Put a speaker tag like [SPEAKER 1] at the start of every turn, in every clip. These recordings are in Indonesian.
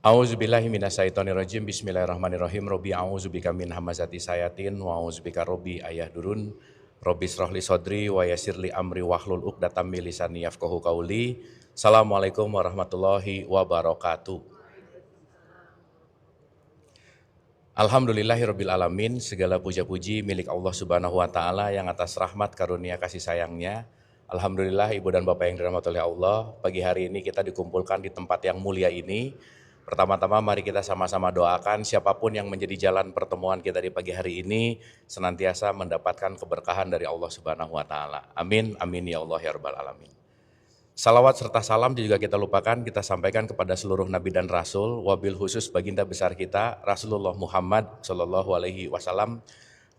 [SPEAKER 1] A'udzubillahi minasyaitonirrajim. Bismillahirrahmanirrahim. Robbi a'udzubika min hamazati sayatin wa a'udzubika robbi ayahdurun. Robbi shrahli sodri wa yassirli amri wahlul 'uqdatam min lisani yafqahu qauli. Assalamualaikum warahmatullahi wabarakatuh. Alhamdulillahirabbil alamin. Segala puja-puji milik Allah Subhanahu wa taala yang atas rahmat karunia kasih sayangnya. Alhamdulillah Ibu dan Bapak yang dirahmati oleh Allah, pagi hari ini kita dikumpulkan di tempat yang mulia ini. Pertama-tama mari kita sama-sama doakan siapapun yang menjadi jalan pertemuan kita di pagi hari ini senantiasa mendapatkan keberkahan dari Allah Subhanahu wa taala. Amin, amin ya Allah ya rabbal alamin. Salawat serta salam juga kita lupakan, kita sampaikan kepada seluruh nabi dan rasul, wabil khusus baginda besar kita Rasulullah Muhammad Shallallahu Alaihi Wasallam,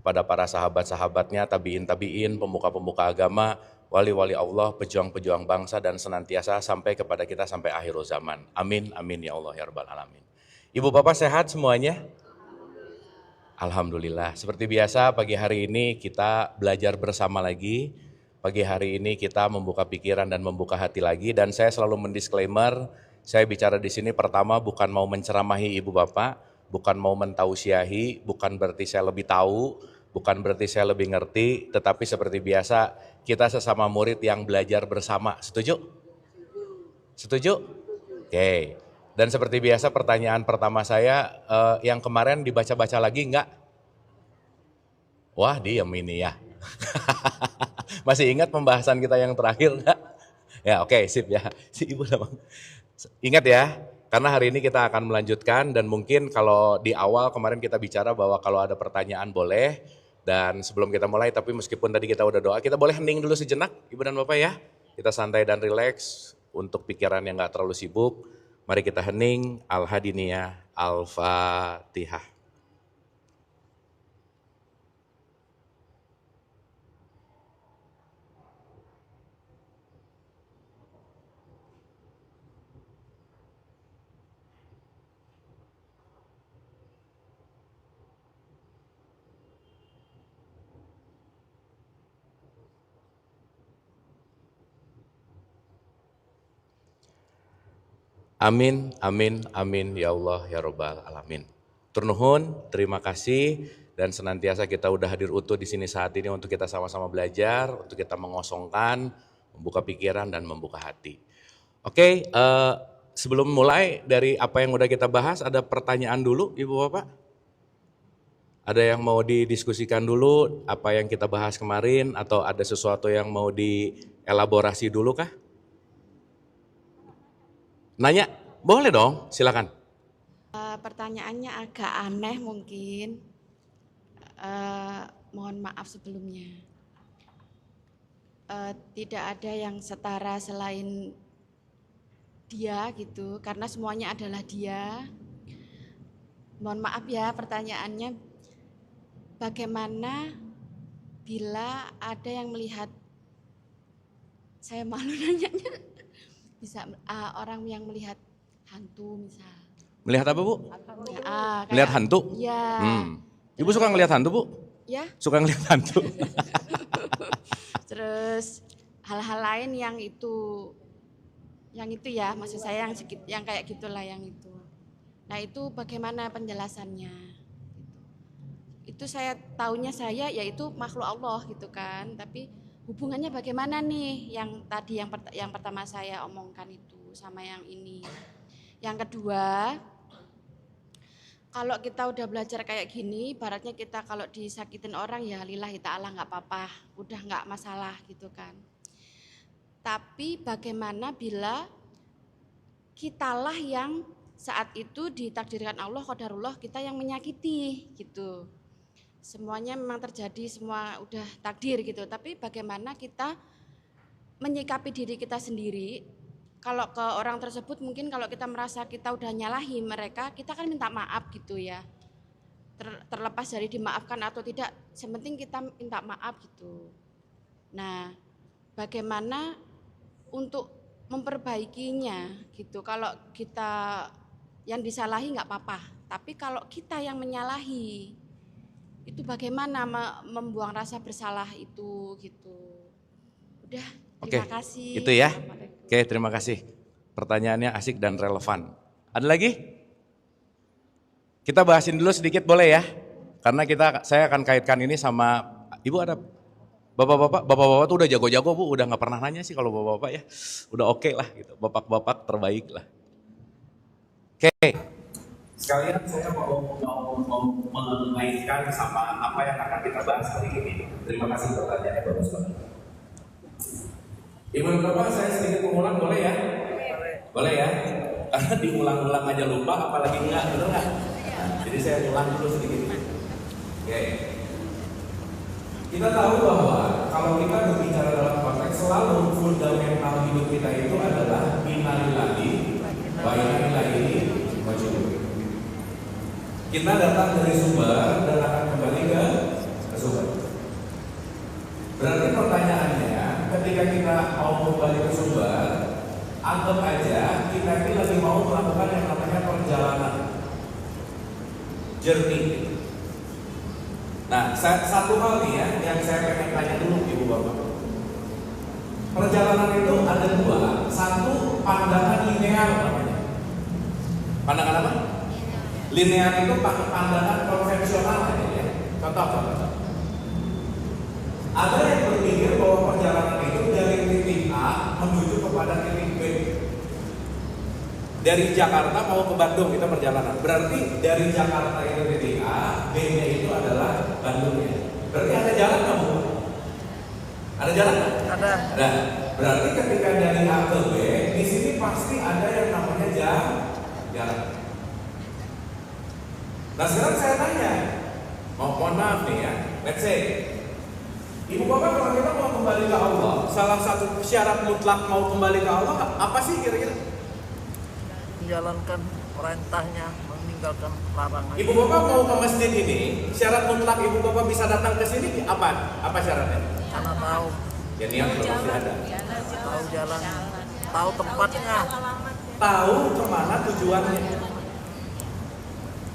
[SPEAKER 1] pada para sahabat-sahabatnya, tabiin, pemuka-pemuka agama, wali-wali Allah, pejuang-pejuang bangsa, dan senantiasa sampai kepada kita sampai akhir zaman. Amin, amin ya Allah ya rabbal alamin. Ibu bapak sehat semuanya? Alhamdulillah. Seperti biasa pagi hari ini kita belajar bersama lagi. Pagi hari ini kita membuka pikiran dan membuka hati lagi, dan saya selalu mendisklaimer, saya bicara di sini pertama bukan mau menceramahi ibu bapak, bukan mau mentausiahi, bukan berarti saya lebih tahu, bukan berarti saya lebih ngerti, tetapi seperti biasa kita sesama murid yang belajar bersama. Setuju? Setuju? Oke. Dan seperti biasa pertanyaan pertama saya, yang kemarin dibaca-baca lagi enggak? Wah, diam ini ya. Masih ingat pembahasan kita yang terakhir enggak? Ya oke, sip ya. Si Ibu namang. Ingat ya, karena hari ini kita akan melanjutkan, dan mungkin kalau di awal kemarin kita bicara bahwa kalau ada pertanyaan boleh, dan sebelum kita mulai, tapi meskipun tadi kita udah doa, kita boleh hening dulu sejenak Ibu dan Bapak ya. Kita santai dan rileks untuk pikiran yang gak terlalu sibuk. Mari kita hening. Al-Hadiniyah, Al-Fatihah. Amin, amin, amin ya Allah ya Rabbal alamin. Turnuhun, terima kasih, dan senantiasa kita udah hadir utuh di sini saat ini untuk kita sama-sama belajar, untuk kita mengosongkan, membuka pikiran dan membuka hati. Oke, sebelum mulai dari apa yang udah kita bahas, ada pertanyaan dulu Ibu Bapak? Ada yang mau didiskusikan dulu apa yang kita bahas kemarin, atau ada sesuatu yang mau dielaborasi dulu kah? Nanya? Boleh dong, silakan.
[SPEAKER 2] Pertanyaannya agak aneh mungkin, mohon maaf sebelumnya. Tidak ada yang setara selain dia gitu, karena semuanya adalah dia. Mohon maaf ya pertanyaannya, bagaimana bila ada yang melihat, saya malu nanyanya, bisa orang yang melihat hantu misal.
[SPEAKER 1] Melihat apa Bu?
[SPEAKER 2] Ya,
[SPEAKER 1] Melihat hantu?
[SPEAKER 2] Ya.
[SPEAKER 1] Ibu suka ngelihat hantu Bu?
[SPEAKER 2] Ya.
[SPEAKER 1] Suka ngelihat hantu.
[SPEAKER 2] Terus hal-hal lain yang itu ya, maksud saya yang kayak gitulah yang itu. Nah itu bagaimana penjelasannya? Itu saya taunya saya yaitu makhluk Allah gitu kan, tapi hubungannya bagaimana nih yang tadi yang pertama saya omongkan itu sama yang ini. Yang kedua, kalau kita udah belajar kayak gini, ibaratnya kita kalau disakitin orang ya lillahi ta'ala nggak apa-apa, udah nggak masalah gitu kan. Tapi bagaimana bila kitalah yang saat itu ditakdirkan Allah, qadarullah, kita yang menyakiti gitu. Semuanya memang terjadi, semua udah takdir gitu, tapi bagaimana kita menyikapi diri kita sendiri. Kalau ke orang tersebut mungkin kalau kita merasa kita udah nyalahi mereka, kita kan minta maaf gitu ya. Terlepas dari dimaafkan atau tidak, sementing kita minta maaf gitu. Nah, bagaimana untuk memperbaikinya gitu. Kalau kita yang disalahi nggak apa-apa, tapi kalau kita yang menyalahi, itu bagaimana membuang rasa bersalah itu gitu. Udah, terima kasih.
[SPEAKER 1] Itu ya. Oke, terima kasih. Pertanyaannya asik dan relevan. Ada lagi? Kita bahasin dulu sedikit boleh ya? Karena saya akan kaitkan ini sama, Ibu ada bapak-bapak tuh udah jago-jago Bu, udah nggak pernah nanya sih kalau bapak-bapak ya, udah oke lah gitu, bapak-bapak terbaik lah. Oke. Sekalian saya mau mengaitkan sama apa yang akan kita bahas hari ini. Terima kasih pertanyaannya bagus banget. Ibu dan Bapak, saya sedikit mengulang boleh ya? Boleh ya? Karena diulang-ulang aja lupa, apalagi enggak, bener nggak? Jadi saya ulang dulu sedikit. Oke. Kita tahu bahwa kalau kita berbicara dalam konteks selalu fundamental hidup kita itu adalah innalillahi wa inna ilaihi raji'un. Kita datang dari sumber dan akan kembali ke sumber. Berarti pertanyaannya, ketika kita mau kembali ke sumber, anggap aja kita ini lagi mau melakukan yang namanya perjalanan, journey. Nah, satu hal nih ya, yang saya pengen tanya dulu Ibu Bapak. Perjalanan itu ada dua, satu pandangan linear namanya. Pandangan apa? Linear itu pandangan konvensional aja ya. Contoh. Ada yang berpikir bahwa perjalanan itu dari titik A menuju kepada titik B. Dari Jakarta mau ke Bandung kita perjalanan. Berarti dari Jakarta itu titik A, B-nya itu adalah Bandungnya. Berarti ada jalan nggak Bu? Ada jalan? Ada. Nah, berarti ketika dari A ke B, di sini pasti ada yang namanya jalan. Nah sekarang saya tanya, mohon maaf nih ya, let's say, Ibu Bapak kalau kita mau kembali ke Allah, salah satu syarat mutlak mau kembali ke Allah apa sih kira-kira?
[SPEAKER 3] Menjalankan perintahnya, meninggalkan larangan.
[SPEAKER 1] Ibu Bapak mau ke masjid ini, syarat mutlak Ibu Bapak bisa datang ke sini apa? Apa syaratnya?
[SPEAKER 3] Karena tahu.
[SPEAKER 1] Ya niat pasti ada.
[SPEAKER 3] Tahu jalan, tahu tempatnya.
[SPEAKER 1] Tahu kemana tujuannya.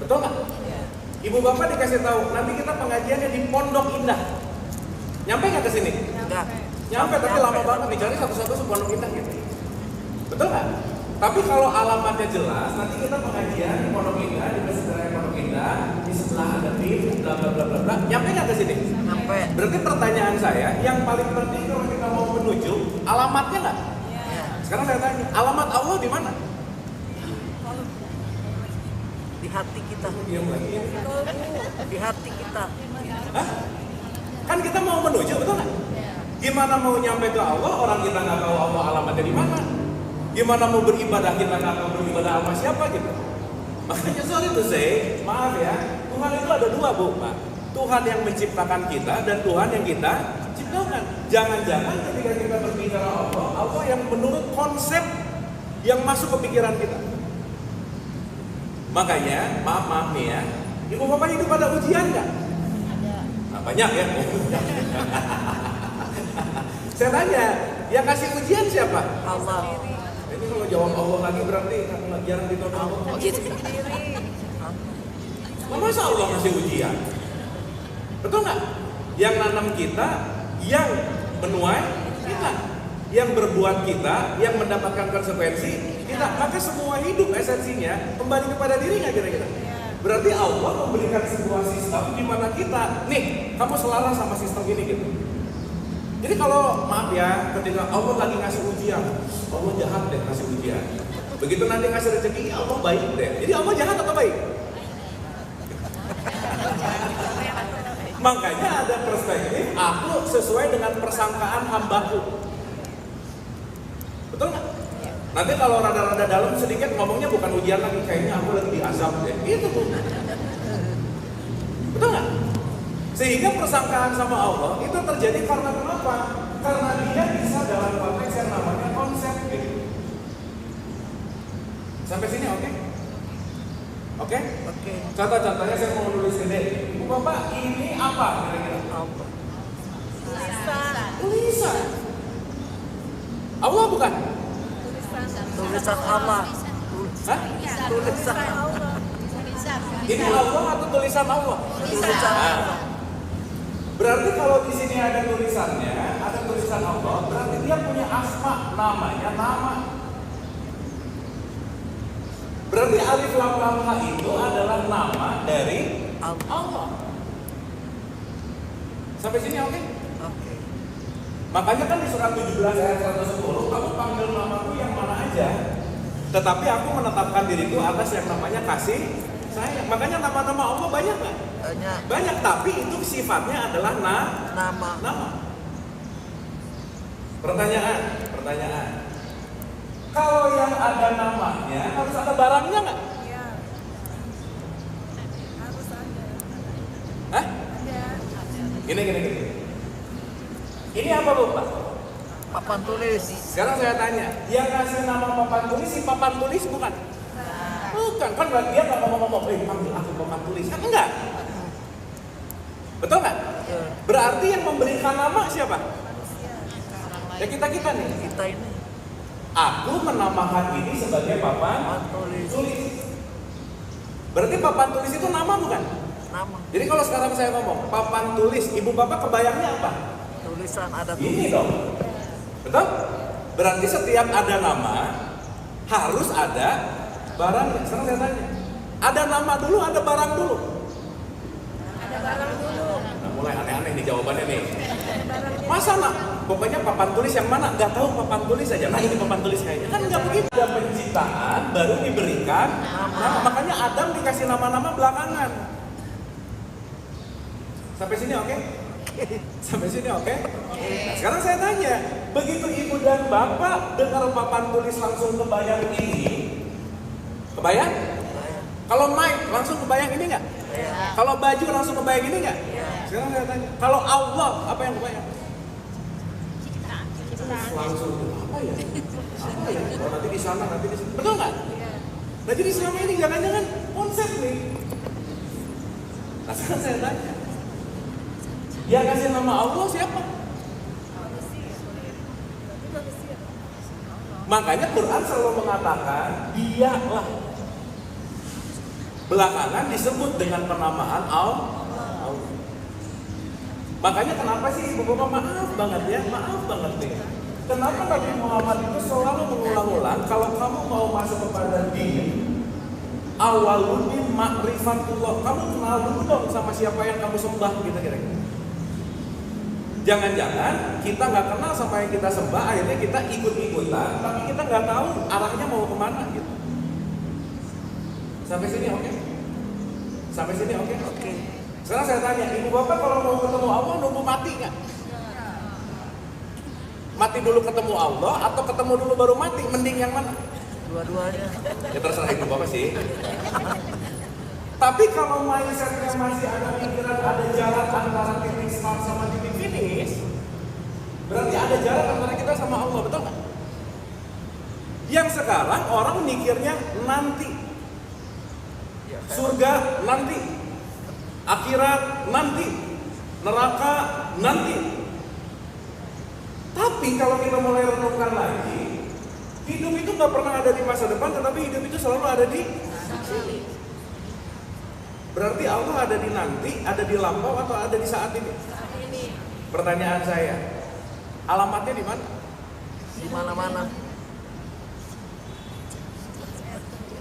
[SPEAKER 1] Betul nggak? Ibu Bapak dikasih tahu, nanti kita pengajiannya di Pondok Indah. Nyampe nggak ke sini?
[SPEAKER 3] Enggak.
[SPEAKER 1] Nyampe, tapi lama banget dicari satu-satu Pondok Indah gitu. Betul nggak? Tapi kalau alamatnya jelas, nanti kita pengajian di Pondok Indah, di Masjid Pondok Indah, di sebelah ada tim, bla bla bla bla bla. Nyampe nggak ke sini?
[SPEAKER 3] Nyampe.
[SPEAKER 1] Berarti pertanyaan saya, yang paling penting kalau kita mau menuju, alamatnya nggak?
[SPEAKER 3] Ya.
[SPEAKER 1] Sekarang saya tanya, alamat Allah di mana?
[SPEAKER 3] Di hati kita.
[SPEAKER 1] Diam lagi.
[SPEAKER 3] Di hati kita.
[SPEAKER 1] Hah? Kan kita mau menuju, betul nggak? Gimana mau nyampe ke Allah, orang kita nggak tahu Allah alamatnya di mana? Gimana mau beribadah, kita nggak tahu beribadah sama siapa gitu? Makanya sorry to say, maaf ya, Tuhan itu ada dua Bu, Pak. Tuhan yang menciptakan kita dan Tuhan yang kita ciptakan. Jangan-jangan ketika kita berbicara Allah, Allah yang menurut konsep yang masuk ke pikiran kita. Makanya, maaf nih ya, Ibu Bapak hidup pada ujian nggak? Nah, banyak ya. Saya tanya, yang kasih ujian siapa?
[SPEAKER 3] Allah.
[SPEAKER 1] Ini kalau jawab Allah lagi berarti jarang ditolong Allah. Masa Allah ngasih ujian? Betul nggak? Yang nanam kita, yang menuai kita, yang berbuat kita, yang mendapatkan konsekuensi kita. Maka semua hidup esensinya kembali kepada diri nggak kira-kira? Berarti Allah memberikan sebuah sistem di mana kita, nih, kamu selaras sama sistem ini gitu. Jadi kalau maaf ya, ketika Allah lagi ngasih ujian, Allah jahat deh ngasih ujian. Begitu nanti ngasih rezeki, Allah baik deh. Jadi Allah jahat atau baik? Makanya ada perspektif, aku sesuai dengan persangkaan hambaku. Betul nggak? Nanti kalau rada-rada dalam sedikit ngomongnya bukan ujian lagi, kayaknya aku lagi diazab deh. Itu tuh. Betul nggak? Sehingga persangkaan sama Allah itu terjadi karena kenapa? Karena dia bisa dalam konteks yang namanya konsep gitu. Sampai sini oke? Oke?
[SPEAKER 3] Oke.
[SPEAKER 1] Contoh-contohnya saya mau nulis gede. Ibu Bapak, ini apa kira-kira?
[SPEAKER 3] Allah.
[SPEAKER 1] Tulisan. Allah bukan?
[SPEAKER 3] Tulisan Allah.
[SPEAKER 1] Hah?
[SPEAKER 3] Tulisan
[SPEAKER 4] Allah.
[SPEAKER 1] Ini Allah atau tulisan Allah?
[SPEAKER 3] Tulisan Allah.
[SPEAKER 1] Berarti kalau di sini ada tulisannya, ada tulisan Allah, berarti dia punya asma, namanya nama. Berarti alif lam lam ha itu adalah nama dari Allah. Sampai sini oke?
[SPEAKER 3] Oke.
[SPEAKER 1] Makanya kan di surat 17 ayat 110, kamu panggil namaku yang mana aja, tetapi aku menetapkan diriku atas yang namanya kasih sayang. Makanya nama-nama Allah banyak nggak?
[SPEAKER 3] Banyak.
[SPEAKER 1] Banyak, tapi itu sifatnya adalah
[SPEAKER 3] Nama.
[SPEAKER 1] nama. Pertanyaan. Kalau yang ada namanya harus ada barangnya nggak?
[SPEAKER 4] Iya. Harus ada.
[SPEAKER 1] Hah?
[SPEAKER 4] Ada.
[SPEAKER 1] Gini. Ini apa bu, Pak?
[SPEAKER 3] Papan tulis.
[SPEAKER 1] Sekarang saya tanya, yang ngasih nama papan tulis si papan tulis bukan? Bukan, kan dia nggak ngomong-ngomong, panggil aku papan tulis, kan enggak? Betul nggak? Berarti yang memberikan nama siapa? Ya kita nih.
[SPEAKER 3] Kita ini
[SPEAKER 1] Aku menamakan ini sebagai papan
[SPEAKER 3] papan tulis.
[SPEAKER 1] tulis. Berarti papan tulis itu nama bukan?
[SPEAKER 3] Nama.
[SPEAKER 1] Jadi kalau sekarang saya ngomong papan tulis, ibu bapak kebayangnya apa?
[SPEAKER 3] Tulisan ada
[SPEAKER 1] Ini
[SPEAKER 3] tulis.
[SPEAKER 1] dong. Betul? Berarti setiap ada nama harus ada barangnya. Sekarang saya tanya, ada nama dulu, ada barang dulu.
[SPEAKER 4] Ada barang dulu.
[SPEAKER 1] Nah, mulai aneh-aneh nih jawabannya nih. Masa nak? Pokoknya papan tulis yang mana? Gak tahu papan tulis aja. Nah ini papan tulis kayaknya. Kan nggak begitu. Ada penciptaan baru diberikan nama. Makanya Adam dikasih nama-nama belakangan. Sampai sini oke? Sampai sini oke? Nah, sekarang saya tanya, begitu ibu dan bapak dengar papan tulis langsung kebayang ini, kebayang? Kalau mic langsung kebayang ini nggak? Kalau baju langsung kebayang ini nggak? Sekarang saya tanya, kalau Allah apa yang kebayang? Langsung apa ya? Oh, nanti di sana, nanti di sini. Betul nggak? Nah jadi selama ini jangan-jangan konsep nih. Nah sekarang saya tanya, yang kasih nama Allah siapa? Makanya Quran selalu mengatakan dialah. Belakangan disebut dengan penamaan Allah. Makanya kenapa sih ibu bapak maaf banget nih. Kenapa Nabi Muhammad itu selalu mengulang-ulang kalau kamu mau masuk kepada din, awaludin ma'rifatullah, kamu kenal dulu dong sama siapa yang kamu sembah gitu kira-kira. Jangan-jangan kita nggak kenal sama yang kita sembah, akhirnya kita ikut-ikutan, tapi kita nggak tahu arahnya mau kemana gitu. Sampai sini oke? Sampai sini oke?
[SPEAKER 3] Oke.
[SPEAKER 1] Sekarang saya tanya, ibu bapak kalau mau ketemu Allah nunggu mati nggak? Mati dulu ketemu Allah atau ketemu dulu baru mati? Mending yang mana?
[SPEAKER 3] Dua-duanya.
[SPEAKER 1] Ya terserah ibu bapak sih. Tapi kalau mindsetnya masih ada pikiran ada jarak antara titik start sama titik finish, berarti ada jarak antara kita sama Allah, betul nggak? Yang sekarang orang mikirnya nanti, surga nanti, akhirat nanti, neraka nanti. Tapi kalau kita mulai renungkan lagi, hidup itu nggak pernah ada di masa depan, tetapi hidup itu selalu ada di sini. Berarti Allah ada di nanti, ada di lampau, atau ada di saat ini? Pertanyaan saya, alamatnya di mana?
[SPEAKER 3] Di mana-mana.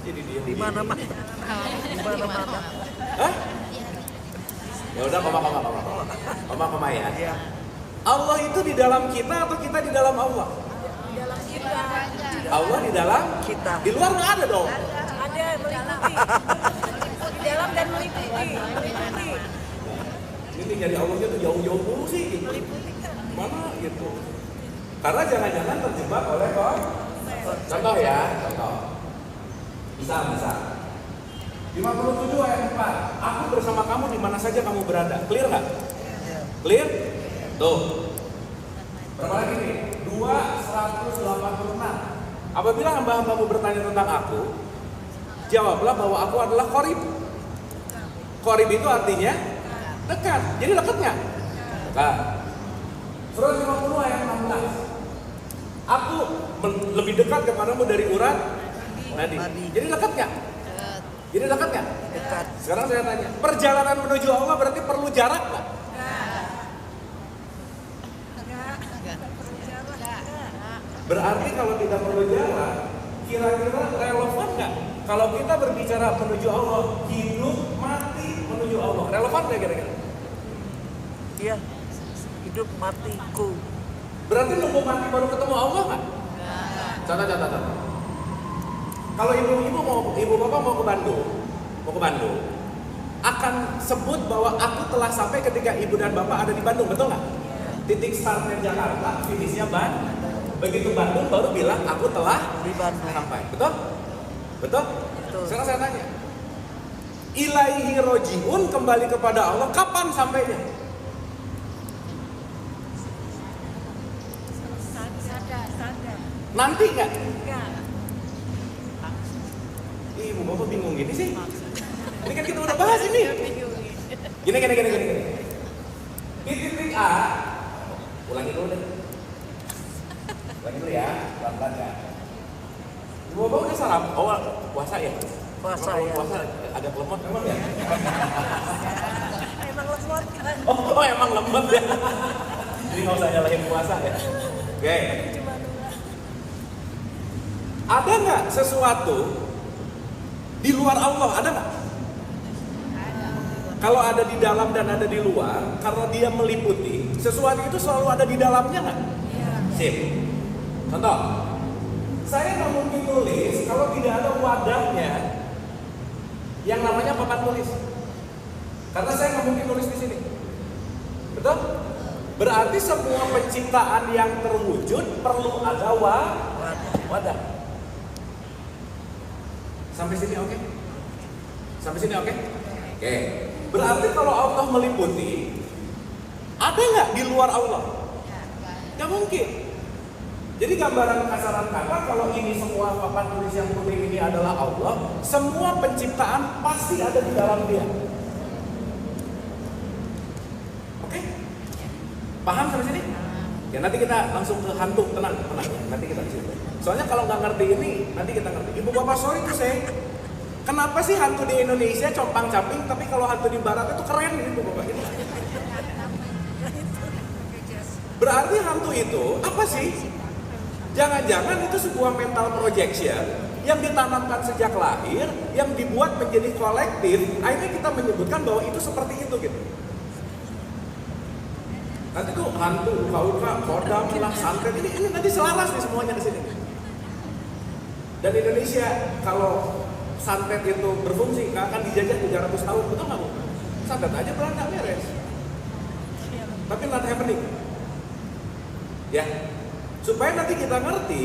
[SPEAKER 1] Jadi dia
[SPEAKER 3] Di mana-mana. Di mana-mana.
[SPEAKER 1] Hah? Ya udah, koma ya.
[SPEAKER 3] Iya.
[SPEAKER 1] Allah itu di dalam kita atau kita di dalam Allah?
[SPEAKER 4] Di dalam kita.
[SPEAKER 1] Allah di dalam
[SPEAKER 3] Kita.
[SPEAKER 1] Di luar nggak ada dong.
[SPEAKER 4] Ada meliputi. Di dalam dan meliputi.
[SPEAKER 1] Ini nyari Allahnya tuh jauh-jauh dulu sih gitu. Mana gitu. Karena jangan-jangan terjebak oleh contoh ya, contoh. Bisa. 57 ayat 4. Aku bersama kamu di mana saja kamu berada. Clear nggak? Clear? Tuh. Berapa lagi nih? 2:186. Apabila hamba-hambamu bertanya tentang aku, jawablah bahwa aku adalah Qorib. Qorib itu artinya dekat. Jadi dekat nggak? Dekat. Surah 50 ayat 16. Aku lebih dekat kepadamu dari urat nadi. Jadi dekat nggak? Jadi dekat nggak?
[SPEAKER 3] Dekat.
[SPEAKER 1] Sekarang saya tanya, perjalanan menuju Allah berarti perlu jarak nggak? Berarti kalau tidak perlu jarak, kira-kira relevan nggak Kalau kita berbicara menuju Allah, hidup mati menuju Allah, relevan nggak kira-kira?
[SPEAKER 3] Iya. Hidup matiku.
[SPEAKER 1] Berarti nunggu mati baru ketemu Allah nggak? Contoh. Kalau ibu bapak mau ke Bandung, akan sebut bahwa aku telah sampai ketika ibu dan bapak ada di Bandung, betul nggak? Titik startnya Jakarta, finishnya Bandung. Begitu Bandung baru bilang aku telah
[SPEAKER 3] Di Bandung.
[SPEAKER 1] sampai, betul? Betul?
[SPEAKER 3] Betul.
[SPEAKER 1] Sekarang saya tanya, ilaihi rojiun, kembali kepada Allah, kapan sampainya?
[SPEAKER 4] Sadar.
[SPEAKER 1] Nanti nggak?
[SPEAKER 4] Enggak.
[SPEAKER 1] Ibu bapak bingung gini sih. Ini kan kita udah bahas ini. Gini. Di titik A, ulangi dulu deh. Ulangi dulu ya, pelan-pelan ya. Ibu bapak udah sarapan? Oh, puasa ya?
[SPEAKER 3] Puasa
[SPEAKER 1] Emang
[SPEAKER 3] ya.
[SPEAKER 1] Puasa agak lemot memang ya?
[SPEAKER 4] Emang lemot kan?
[SPEAKER 1] Oh emang lemot ya? Jadi nggak usah nyalahin puasa ya? Oke.
[SPEAKER 4] Cuma dua.
[SPEAKER 1] Ada nggak sesuatu di luar Allah? Ada nggak? Kalau ada di dalam dan ada di luar, karena dia meliputi, sesuatu itu selalu ada di dalamnya nggak?
[SPEAKER 4] Iya.
[SPEAKER 1] Sip. Contoh, saya nggak mungkin nulis kalau tidak ada wadahnya yang namanya papan tulis. Karena saya nggak mungkin nulis di sini. Betul? Berarti semua penciptaan yang terwujud perlu ada wadah. Sampai sini oke? Sampai sini oke? Oke. Berarti kalau Allah meliputi, ada nggak di luar Allah? Nggak mungkin. Jadi gambaran kasaran kata, kalau ini semua papan tulis yang putih ini adalah Allah, semua penciptaan pasti ada di dalam dia. Oke? Paham sampai sini? Ya nanti kita langsung ke hantu, tenang. Nanti kita di situ. Soalnya kalau nggak ngerti ini, nanti kita ngerti. Ibu bapak sorry tuh saya. Kenapa sih hantu di Indonesia compang-camping, tapi kalau hantu di Barat itu keren gitu bapak? Gitu. Berarti hantu itu apa sih? Jangan-jangan itu sebuah mental projection yang ditanamkan sejak lahir, yang dibuat menjadi kolektif. Akhirnya kita menyebutkan bahwa itu seperti itu gitu. Nanti tuh hantu, kauka, kodam, lah, santet ini nanti selaras nih semuanya di sini. Dan Indonesia kalau santet itu berfungsi nggak akan dijajah 300 tahun, betul nggak Bu? Santet aja Belanda beres. Tapi not happening. Ya, supaya nanti kita ngerti,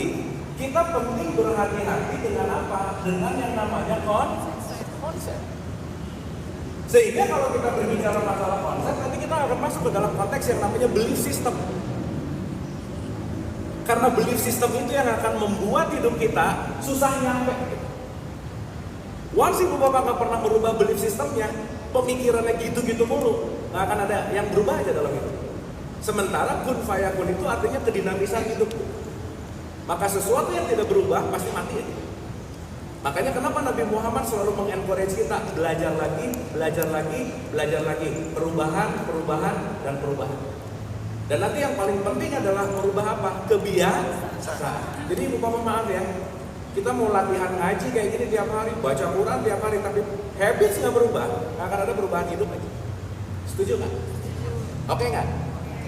[SPEAKER 1] kita penting berhati-hati dengan apa? Dengan yang namanya konsep. Sehingga kalau kita berbicara masalah konsep, nanti kita akan masuk ke dalam konteks yang namanya belief system. Karena belief system itu yang akan membuat hidup kita susah nyampe. Once ibu bapak nggak pernah merubah belief systemnya, pemikirannya gitu-gitu mulu, nggak akan ada yang berubah aja dalam hidup. Sementara kun fayakun itu artinya kedinamisan hidup. Maka sesuatu yang tidak berubah pasti mati aja. Makanya kenapa Nabi Muhammad selalu mengencourage kita belajar lagi, perubahan, dan perubahan. Dan nanti yang paling penting adalah merubah apa? Kebiasaan. Jadi ibu bapak maaf ya, kita mau latihan ngaji kayak gini tiap hari, baca Quran tiap hari, tapi habits nggak berubah, nggak akan ada perubahan hidup aja. Setuju nggak? Oke nggak?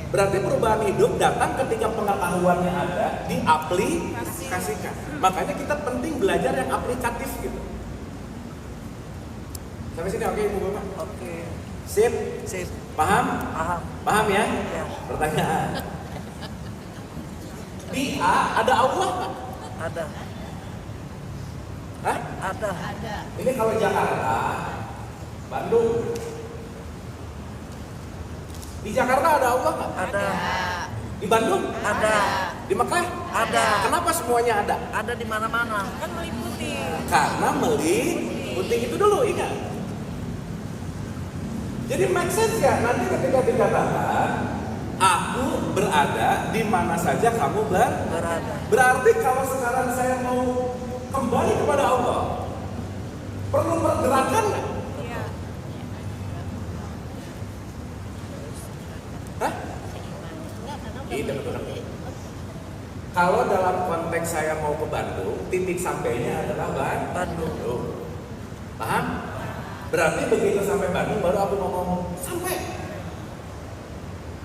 [SPEAKER 1] Berarti perubahan hidup datang ketika pengetahuannya ada, diaplikasikan. Makanya kita penting belajar yang aplikatif gitu. Sampai sini oke ibu bapak?
[SPEAKER 3] Oke.
[SPEAKER 1] Sip?
[SPEAKER 3] Sip.
[SPEAKER 1] Paham?
[SPEAKER 3] Paham.
[SPEAKER 1] Paham ya?
[SPEAKER 3] Ya.
[SPEAKER 1] Pertanyaan. Di A ada Allah nggak?
[SPEAKER 3] Ada.
[SPEAKER 1] Hah?
[SPEAKER 3] Ada.
[SPEAKER 1] Ini kalau Jakarta, Bandung. Di Jakarta ada Allah nggak?
[SPEAKER 3] Ada.
[SPEAKER 1] Di Bandung?
[SPEAKER 3] Ada.
[SPEAKER 1] Di Mekah?
[SPEAKER 3] Ada.
[SPEAKER 1] Kenapa semuanya ada?
[SPEAKER 3] Ada di mana-mana.
[SPEAKER 4] Kan meliputi.
[SPEAKER 1] Karena meliputi itu dulu, ingat. Jadi make sense ya, nanti ketika dikatakan aku berada di mana saja kamu
[SPEAKER 3] Berada.
[SPEAKER 1] berarti kalau sekarang saya mau kembali kepada Allah, perlu pergerakan nggak?
[SPEAKER 4] Iya.
[SPEAKER 1] Hah? Iya betul. Kalau dalam konteks saya mau ke Bandung, titik sampainya adalah Bandung. Paham? Berarti begitu sampai Bandung baru aku ngomong sampai.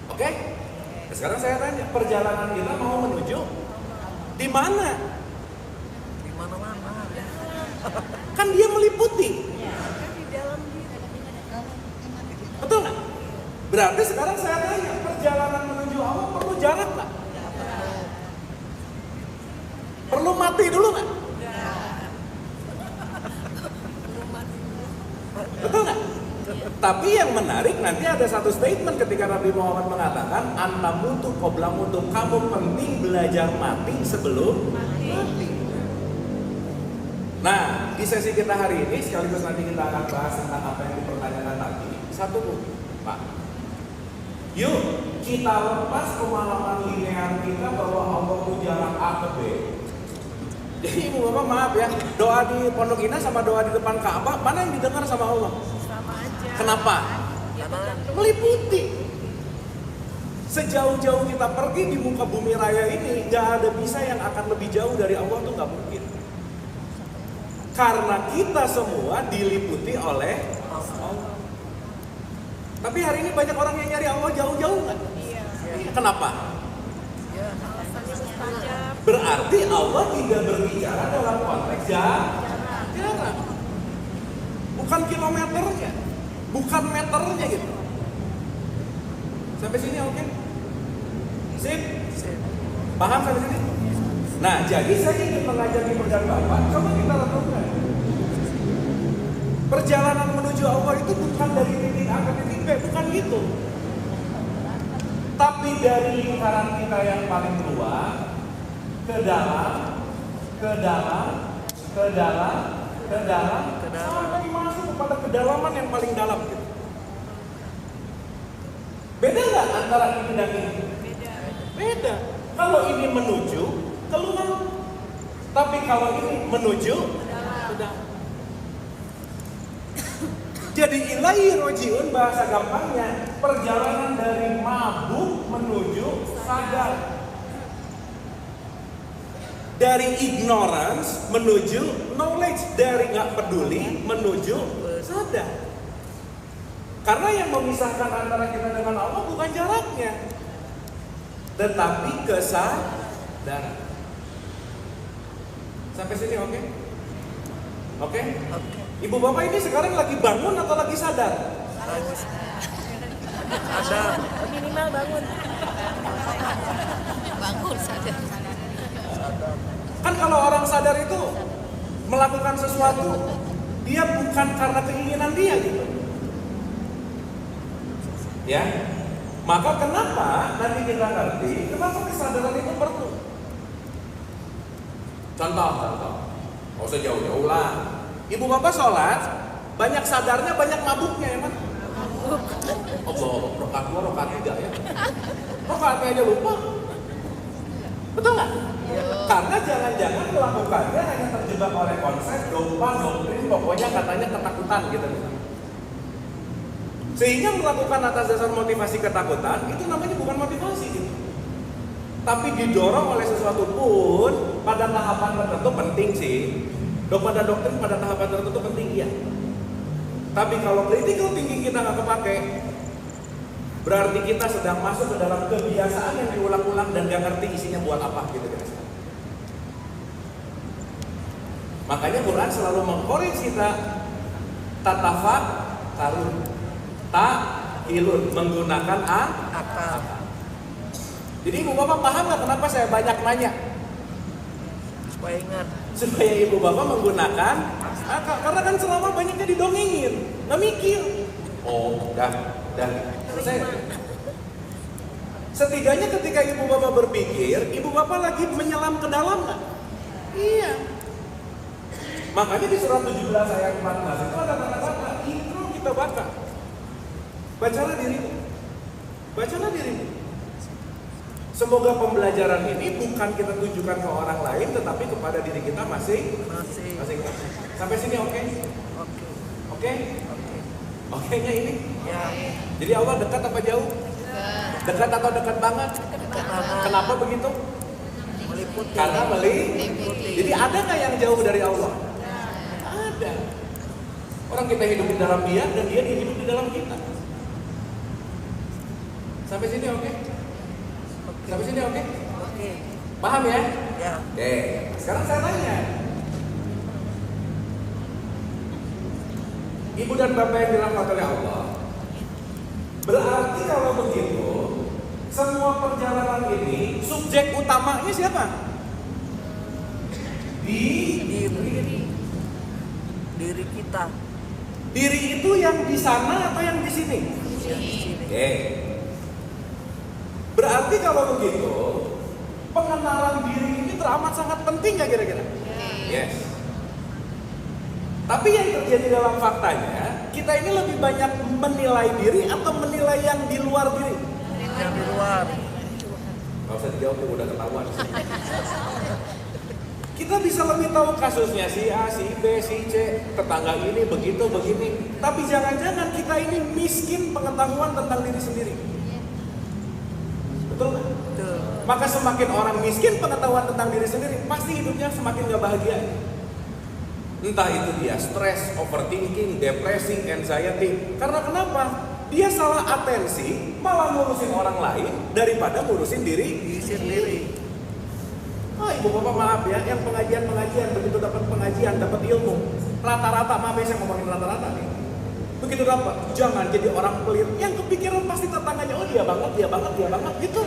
[SPEAKER 1] Oke? Nah, sekarang saya tanya, perjalanan kita mau menuju di mana?
[SPEAKER 3] Di mana-mana.
[SPEAKER 1] Kan dia meliputi. Betul nggak? Berarti sekarang saya tanya, perjalanan menuju Allah perlu jarak nggak? Perlu mati dulu nggak? Betul nggak? Tapi yang menarik nanti ada satu statement ketika Nabi Muhammad mengatakan antamutu qabla mutu, kamu penting belajar mati sebelum mati. Nah, di sesi kita hari ini sekaligus nanti kita akan bahas tentang apa yang dipertanyakan tadi. Satu Pak. Yuk, kita lepas pemahaman linear kita bahwa Allah itu jarak A ke B. Jadi ibu bapak maaf ya, doa di Pondok Indah sama doa di depan Ka'bah, mana yang didengar sama Allah?
[SPEAKER 4] Sama aja.
[SPEAKER 1] Kenapa? Meliputi. Sejauh-jauh kita pergi di muka bumi raya ini, gak ada bisa yang akan lebih jauh dari Allah tuh gak mungkin. Karena kita semua diliputi oleh Allah. Tapi hari ini banyak orang yang nyari Allah jauh-jauh nggak?
[SPEAKER 4] Iya.
[SPEAKER 1] Kenapa?
[SPEAKER 4] Alasannya mustajab.
[SPEAKER 1] Berarti Allah tidak berbicara dalam konteks jarak. Bukan kilometernya, bukan meternya gitu. Sampai sini oke? Sip? Paham sampai sini? Nah, jadi saya ingin mengajak ibu dan bapak, coba kita renungkan. Perjalanan menuju Allah itu bukan dari titik A ke titik B, bukan gitu. Tapi dari lingkaran kita yang paling luas, ke dalam, sampai masuk kepada kedalaman yang paling dalam gitu. Beda nggak antara ini dan ini? Beda. Kalau ini menuju keluar, tapi kalau ini menuju ke dalam. Jadi ilahi rojiun bahasa gampangnya perjalanan dari mabuk menuju sadar. Dari ignorance menuju knowledge, dari nggak peduli menuju sadar. Karena yang memisahkan antara kita dengan Allah bukan jaraknya, tetapi kesadaran. Sampai sini oke? Oke? Ibu bapak ini sekarang lagi bangun atau lagi sadar?
[SPEAKER 3] Sadar.
[SPEAKER 4] Minimal bangun.
[SPEAKER 2] Bangun saja.
[SPEAKER 1] Kan kalau orang sadar itu melakukan sesuatu, dia bukan karena keinginan dia gitu. Ya, maka kenapa nanti kita ngerti kenapa kesadaran itu perlu. Contoh, nggak usah jauh-jauh lah. Ibu bapak sholat, banyak sadarnya, banyak mabuknya ya man? Allah, rokaat 2, rokaat 3 ya. Rokaatnya aja lupa. Betul nggak? Karena jangan-jangan melakukannya hanya terjebak oleh konsep, dogma, doktrin, pokoknya katanya ketakutan gitu. Sehingga melakukan atas dasar motivasi ketakutan, itu namanya bukan motivasi gitu. Tapi didorong oleh sesuatu pun pada tahapan tertentu penting sih. Dogma dan doktrin pada tahapan tertentu penting iya. Tapi kalau critical thinking kita nggak kepake, berarti kita sedang masuk ke dalam kebiasaan yang diulang-ulang dan gak ngerti isinya buat apa gitu guys. Makanya Quran selalu mengkorek kita tatafakkarun, ta'ilun, menggunakan akal. Jadi ibu bapak paham nggak kenapa saya banyak nanya?
[SPEAKER 3] Supaya ingat.
[SPEAKER 1] Supaya ibu bapak menggunakan akal. Karena kan selama banyaknya didongengin, nggak mikir. Oh, dah selesai. Setidaknya ketika ibu bapak berpikir, ibu bapak lagi menyelam ke dalam nggak? Iya. Makanya di surat 17 ayat 14 itu ada kata-kata intro kita baca. Bacalah dirimu. Bacalah dirimu. Semoga pembelajaran ini bukan kita tunjukkan ke orang lain, tetapi kepada diri kita masing-masing. Sampai sini oke? Oke? Oke-nya ini?
[SPEAKER 3] Ya.
[SPEAKER 1] Jadi Allah dekat apa jauh? Dekat atau dekat banget? Kenapa begitu? Karena meliputi. Jadi ada nggak yang jauh dari Allah? Ada. Orang kita hidup di dalam Dia dan Dia hidup di dalam kita. Sampai sini oke? Sampai sini oke?
[SPEAKER 3] Oke.
[SPEAKER 1] Paham ya?
[SPEAKER 3] Ya.
[SPEAKER 1] Oke. Sekarang saya tanya. Ibu dan Bapak yang dirahmati oleh Allah, berarti kalau begitu, semua perjalanan ini subjek utamanya siapa?
[SPEAKER 3] Diri kita.
[SPEAKER 1] Diri itu yang di sana atau yang di sini? Oke. Berarti kalau begitu, pengenalan diri ini teramat sangat penting nggak kira-kira? Yes. Tapi yang terjadi dalam faktanya, kita ini lebih banyak menilai diri atau menilai yang di luar diri?
[SPEAKER 3] Yang di luar.
[SPEAKER 1] Gak usah dijawab, udah ketahuan. Kita bisa lebih tahu kasusnya si A, si B, si C, tetangga ini begitu, begini. Tapi jangan-jangan kita ini miskin pengetahuan tentang diri sendiri. Betul nggak?
[SPEAKER 3] Betul.
[SPEAKER 1] Maka semakin orang miskin pengetahuan tentang diri sendiri, pasti hidupnya semakin gak bahagia. Entah itu dia stres, overthinking, depresi, anxiety. Karena kenapa? Dia salah atensi, malah ngurusin orang lain daripada ngurusin diri
[SPEAKER 3] sendiri.
[SPEAKER 1] Oh ibu bapak maaf ya, yang pengajian begitu dapat pengajian, dapat ilmu, rata-rata, maaf ya saya ngomongin rata-rata nih. Begitu dapat, jangan jadi orang pelit. Yang kepikiran pasti tetangganya, oh dia banget gitu.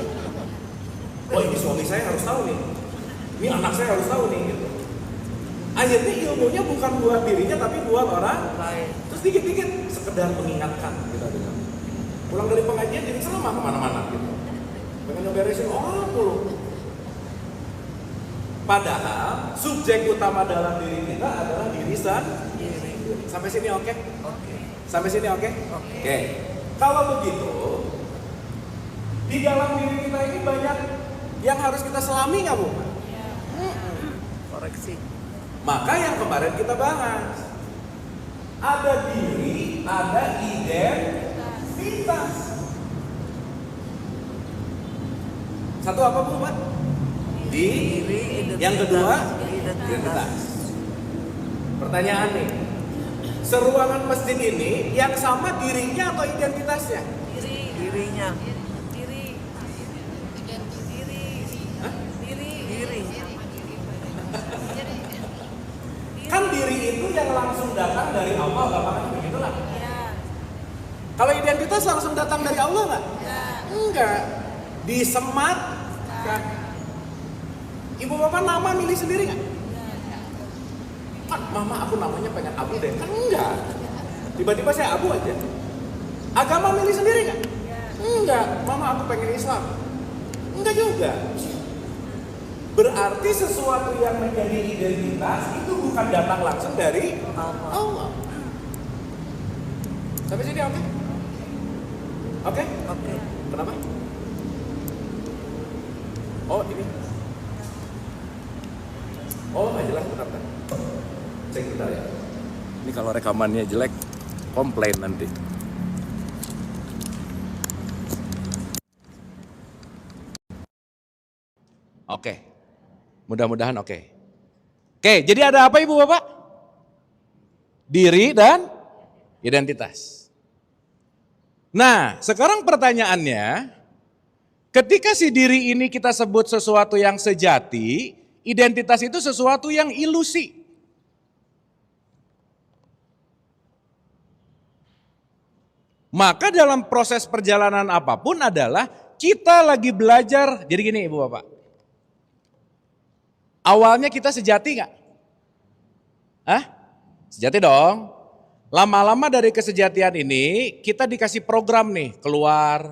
[SPEAKER 1] Oh ini suami saya harus tahu nih, ini anak saya harus tahu nih gitu. Akhirnya ilmunya bukan buat dirinya tapi buat orang lain. Terus dikit-dikit sekedar mengingatkan kita dengar. Pulang dari pengajian jadi sama kemana-mana gitu. Pengen ngeberesin orang mulu. Padahal subjek utama dalam diri kita adalah diri sendiri. Sampai sini oke?
[SPEAKER 3] Oke.
[SPEAKER 1] Sampai sini oke? Oke. Kalau begitu, di dalam diri kita ini banyak yang harus kita selami nggak Bu?
[SPEAKER 3] Koreksi.
[SPEAKER 1] Maka yang kemarin kita bahas, ada diri, ada identitas. Satu apa Bu, Pak?
[SPEAKER 3] Diri,
[SPEAKER 1] yang kedua,
[SPEAKER 3] identitas.
[SPEAKER 1] Pertanyaan nih, seruangan masjid ini yang sama dirinya atau identitasnya?
[SPEAKER 3] Dirinya.
[SPEAKER 1] Kan diri itu yang langsung datang dari Allah, gampangnya begitulah. Kalau identitas langsung datang dari Allah nggak? Enggak. Disematkan. Ibu bapak nama milih sendiri nggak? Kan mama aku namanya pengen Abu deh. Kan enggak. Tiba-tiba saya Abu aja. Agama milih sendiri nggak? Enggak. Mama aku pengen Islam. Enggak juga. Berarti sesuatu yang menjadi identitas itu bukan datang langsung dari Allah. Sampai sini oke? Oke?
[SPEAKER 3] Oke.
[SPEAKER 1] Kenapa? Oh ini. Oh nggak jelas, bentar. Cek bentar ya. Ini kalau rekamannya jelek, komplain nanti. Oke. Mudah-mudahan oke. Oke, jadi ada apa Ibu Bapak? Diri dan identitas. Nah, sekarang pertanyaannya, ketika si diri ini kita sebut sesuatu yang sejati, identitas itu sesuatu yang ilusi. Maka dalam proses perjalanan apapun adalah kita lagi belajar, jadi gini Ibu Bapak. Awalnya kita sejati nggak? Hah? Sejati dong. Lama-lama dari kesejatian ini kita dikasih program nih, keluar.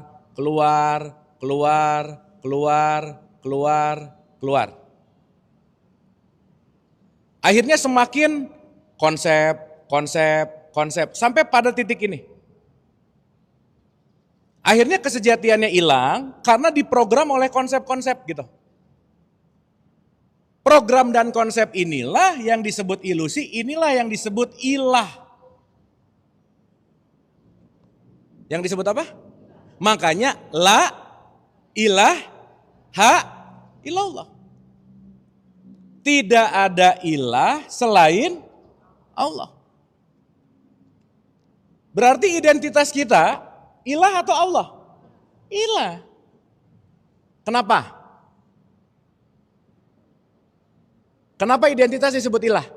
[SPEAKER 1] Akhirnya semakin konsep sampai pada titik ini. Akhirnya kesejatiannya hilang karena diprogram oleh konsep-konsep gitu. Program dan konsep inilah yang disebut ilusi, inilah yang disebut ilah. Yang disebut apa? Makanya la ilaha illallah. Tidak ada ilah selain Allah. Berarti identitas kita ilah atau Allah? Ilah. Kenapa? Kenapa identitas disebut ilah?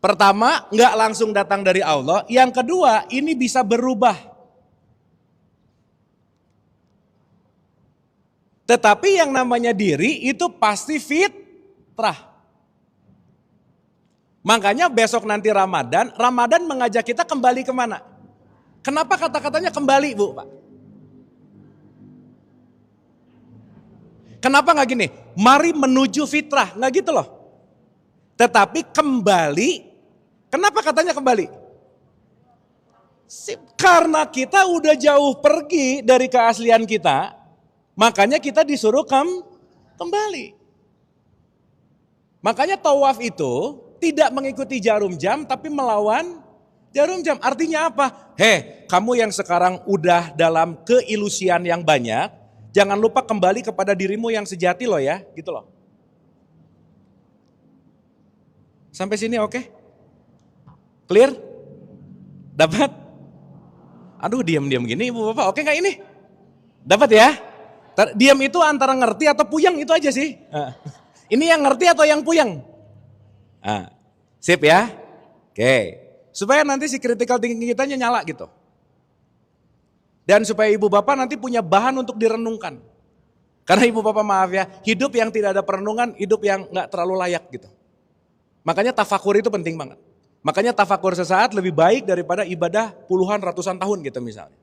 [SPEAKER 1] Pertama, nggak langsung datang dari Allah. Yang kedua, ini bisa berubah. Tetapi yang namanya diri itu pasti fitrah. Makanya besok nanti Ramadan mengajak kita kembali kemana? Kenapa kata-katanya kembali, Bu, Pak? Kenapa nggak gini? Mari menuju fitrah, nggak gitu loh. Tetapi kembali, kenapa katanya kembali? Karena kita udah jauh pergi dari keaslian kita, makanya kita disuruh kembali. Makanya tawaf itu tidak mengikuti jarum jam tapi melawan jarum jam. Artinya apa? Kamu yang sekarang udah dalam keilusian yang banyak, jangan lupa kembali kepada dirimu yang sejati loh ya, gitu loh. Sampai sini oke? Clear? Dapat? Aduh diam-diam gini Ibu Bapak, oke gak ini? Dapat ya? Diam itu antara ngerti atau puyeng itu aja sih. Ini yang ngerti atau yang puyeng? Sip ya? Oke. Supaya nanti si critical thinking kita nyala gitu. Dan supaya ibu bapak nanti punya bahan untuk direnungkan. Karena ibu bapak maaf ya, hidup yang tidak ada perenungan, hidup yang gak terlalu layak gitu. Makanya tafakur itu penting banget. Makanya tafakur sesaat lebih baik daripada ibadah puluhan ratusan tahun gitu misalnya.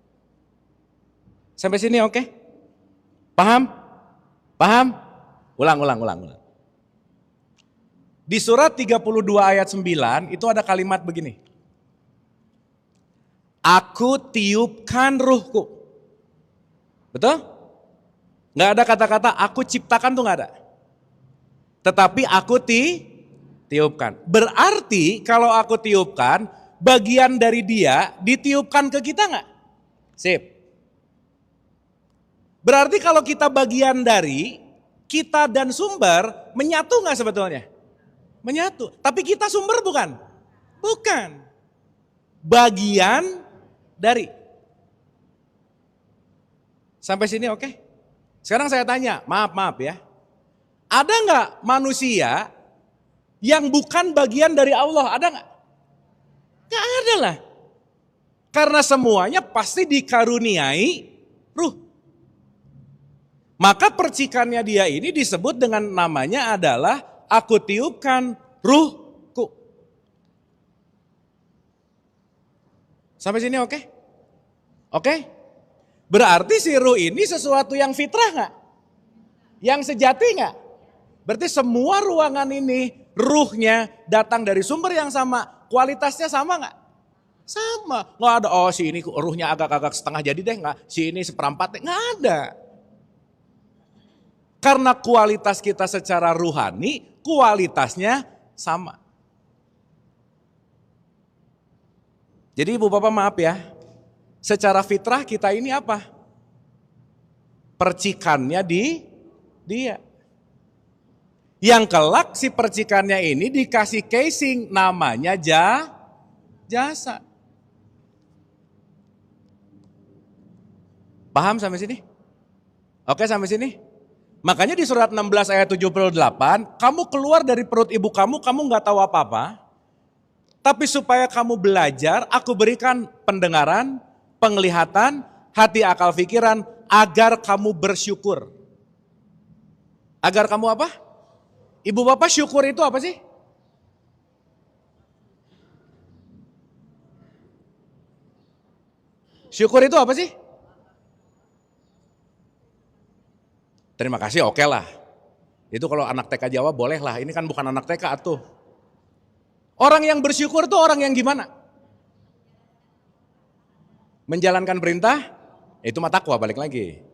[SPEAKER 1] Sampai sini oke? Paham? Paham? Ulang. Di surat 32 ayat 9 itu ada kalimat begini. Aku tiupkan ruhku. Betul? Nggak ada kata-kata aku ciptakan tuh nggak ada. Tetapi aku tiupkan. Berarti kalau aku tiupkan, bagian dari dia ditiupkan ke kita nggak? Sip. Berarti kalau kita bagian dari, kita dan sumber menyatu nggak sebetulnya? Menyatu. Tapi kita sumber bukan? Bukan. Bagian dari. Sampai sini oke? Sekarang saya tanya, maaf ya. Ada nggak manusia yang bukan bagian dari Allah? Ada nggak? Nggak ada lah. Karena semuanya pasti dikaruniai ruh. Maka percikannya dia ini disebut dengan namanya adalah aku tiupkan ruhku. Sampai sini oke? Oke? Berarti si ruh ini sesuatu yang fitrah gak? Yang sejati gak? Berarti semua ruangan ini ruhnya datang dari sumber yang sama. Kualitasnya sama gak? Sama. Gak ada, si ini ruhnya agak-agak setengah jadi deh. Gak, si ini seperempat deh. Gak ada. Karena kualitas kita secara ruhani, kualitasnya sama. Jadi ibu bapak maaf ya, secara fitrah kita ini apa? Percikannya di dia. Yang kelak si percikannya ini dikasih casing namanya jasa. Paham sampai sini? Oke sampai sini? Makanya di surat 16 ayat 78, kamu keluar dari perut ibu kamu gak tahu apa-apa. Tapi supaya kamu belajar, aku berikan pendengaran, penglihatan, hati akal pikiran, agar kamu bersyukur. Agar kamu apa? Ibu bapak syukur itu apa sih? Syukur itu apa sih? Terima kasih oke lah. Itu kalau anak TK jawab boleh lah, ini kan bukan anak TK tuh. Orang yang bersyukur tuh orang yang gimana? Menjalankan perintah, itu mah takwa balik lagi.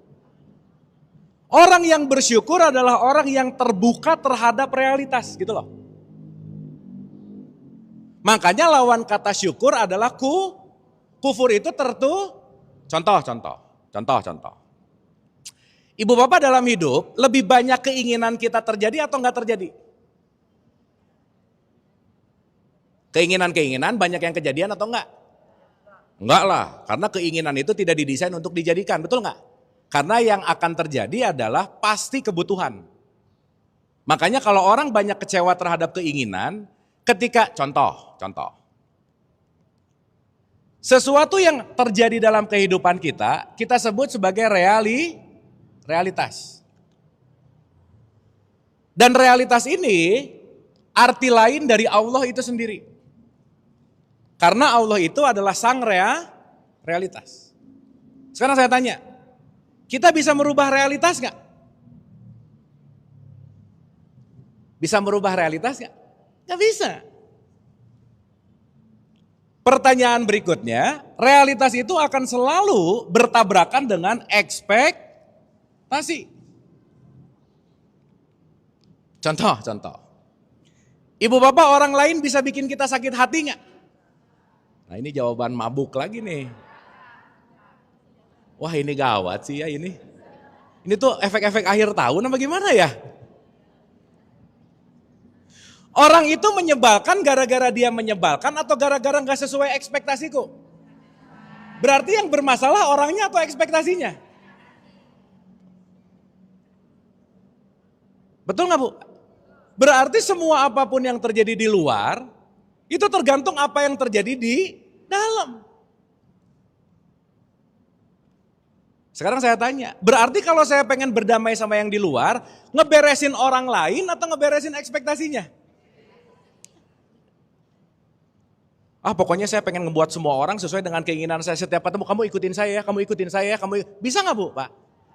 [SPEAKER 1] Orang yang bersyukur adalah orang yang terbuka terhadap realitas gitu loh. Makanya lawan kata syukur adalah kufur itu contoh. Ibu bapak dalam hidup lebih banyak keinginan kita terjadi atau enggak terjadi? Keinginan-keinginan banyak yang kejadian atau enggak? Enggak lah, karena keinginan itu tidak didesain untuk dijadikan, betul enggak? Karena yang akan terjadi adalah pasti kebutuhan. Makanya kalau orang banyak kecewa terhadap keinginan, ketika contoh. Sesuatu yang terjadi dalam kehidupan kita sebut sebagai realitas. Dan realitas ini arti lain dari Allah itu sendiri. Karena Allah itu adalah sang realitas. Sekarang saya tanya, kita bisa merubah realitas nggak? Bisa merubah realitas nggak? Nggak bisa. Pertanyaan berikutnya, realitas itu akan selalu bertabrakan dengan ekspektasi. Contoh. Ibu bapak orang lain bisa bikin kita sakit hati nggak? Nah ini jawaban mabuk lagi nih. Wah ini gawat sih ya ini. Ini tuh efek-efek akhir tahun apa gimana ya? Orang itu menyebalkan gara-gara dia menyebalkan atau gara-gara gak sesuai ekspektasiku? Berarti yang bermasalah orangnya atau ekspektasinya? Betul gak Bu? Berarti semua apapun yang terjadi di luar, itu tergantung apa yang terjadi di dalam. Sekarang saya tanya, berarti kalau saya pengen berdamai sama yang di luar, ngeberesin orang lain atau ngeberesin ekspektasinya? Pokoknya saya pengen ngebuat semua orang sesuai dengan keinginan saya. Setiap ketemu, kamu ikutin saya, bisa gak Bu Pak?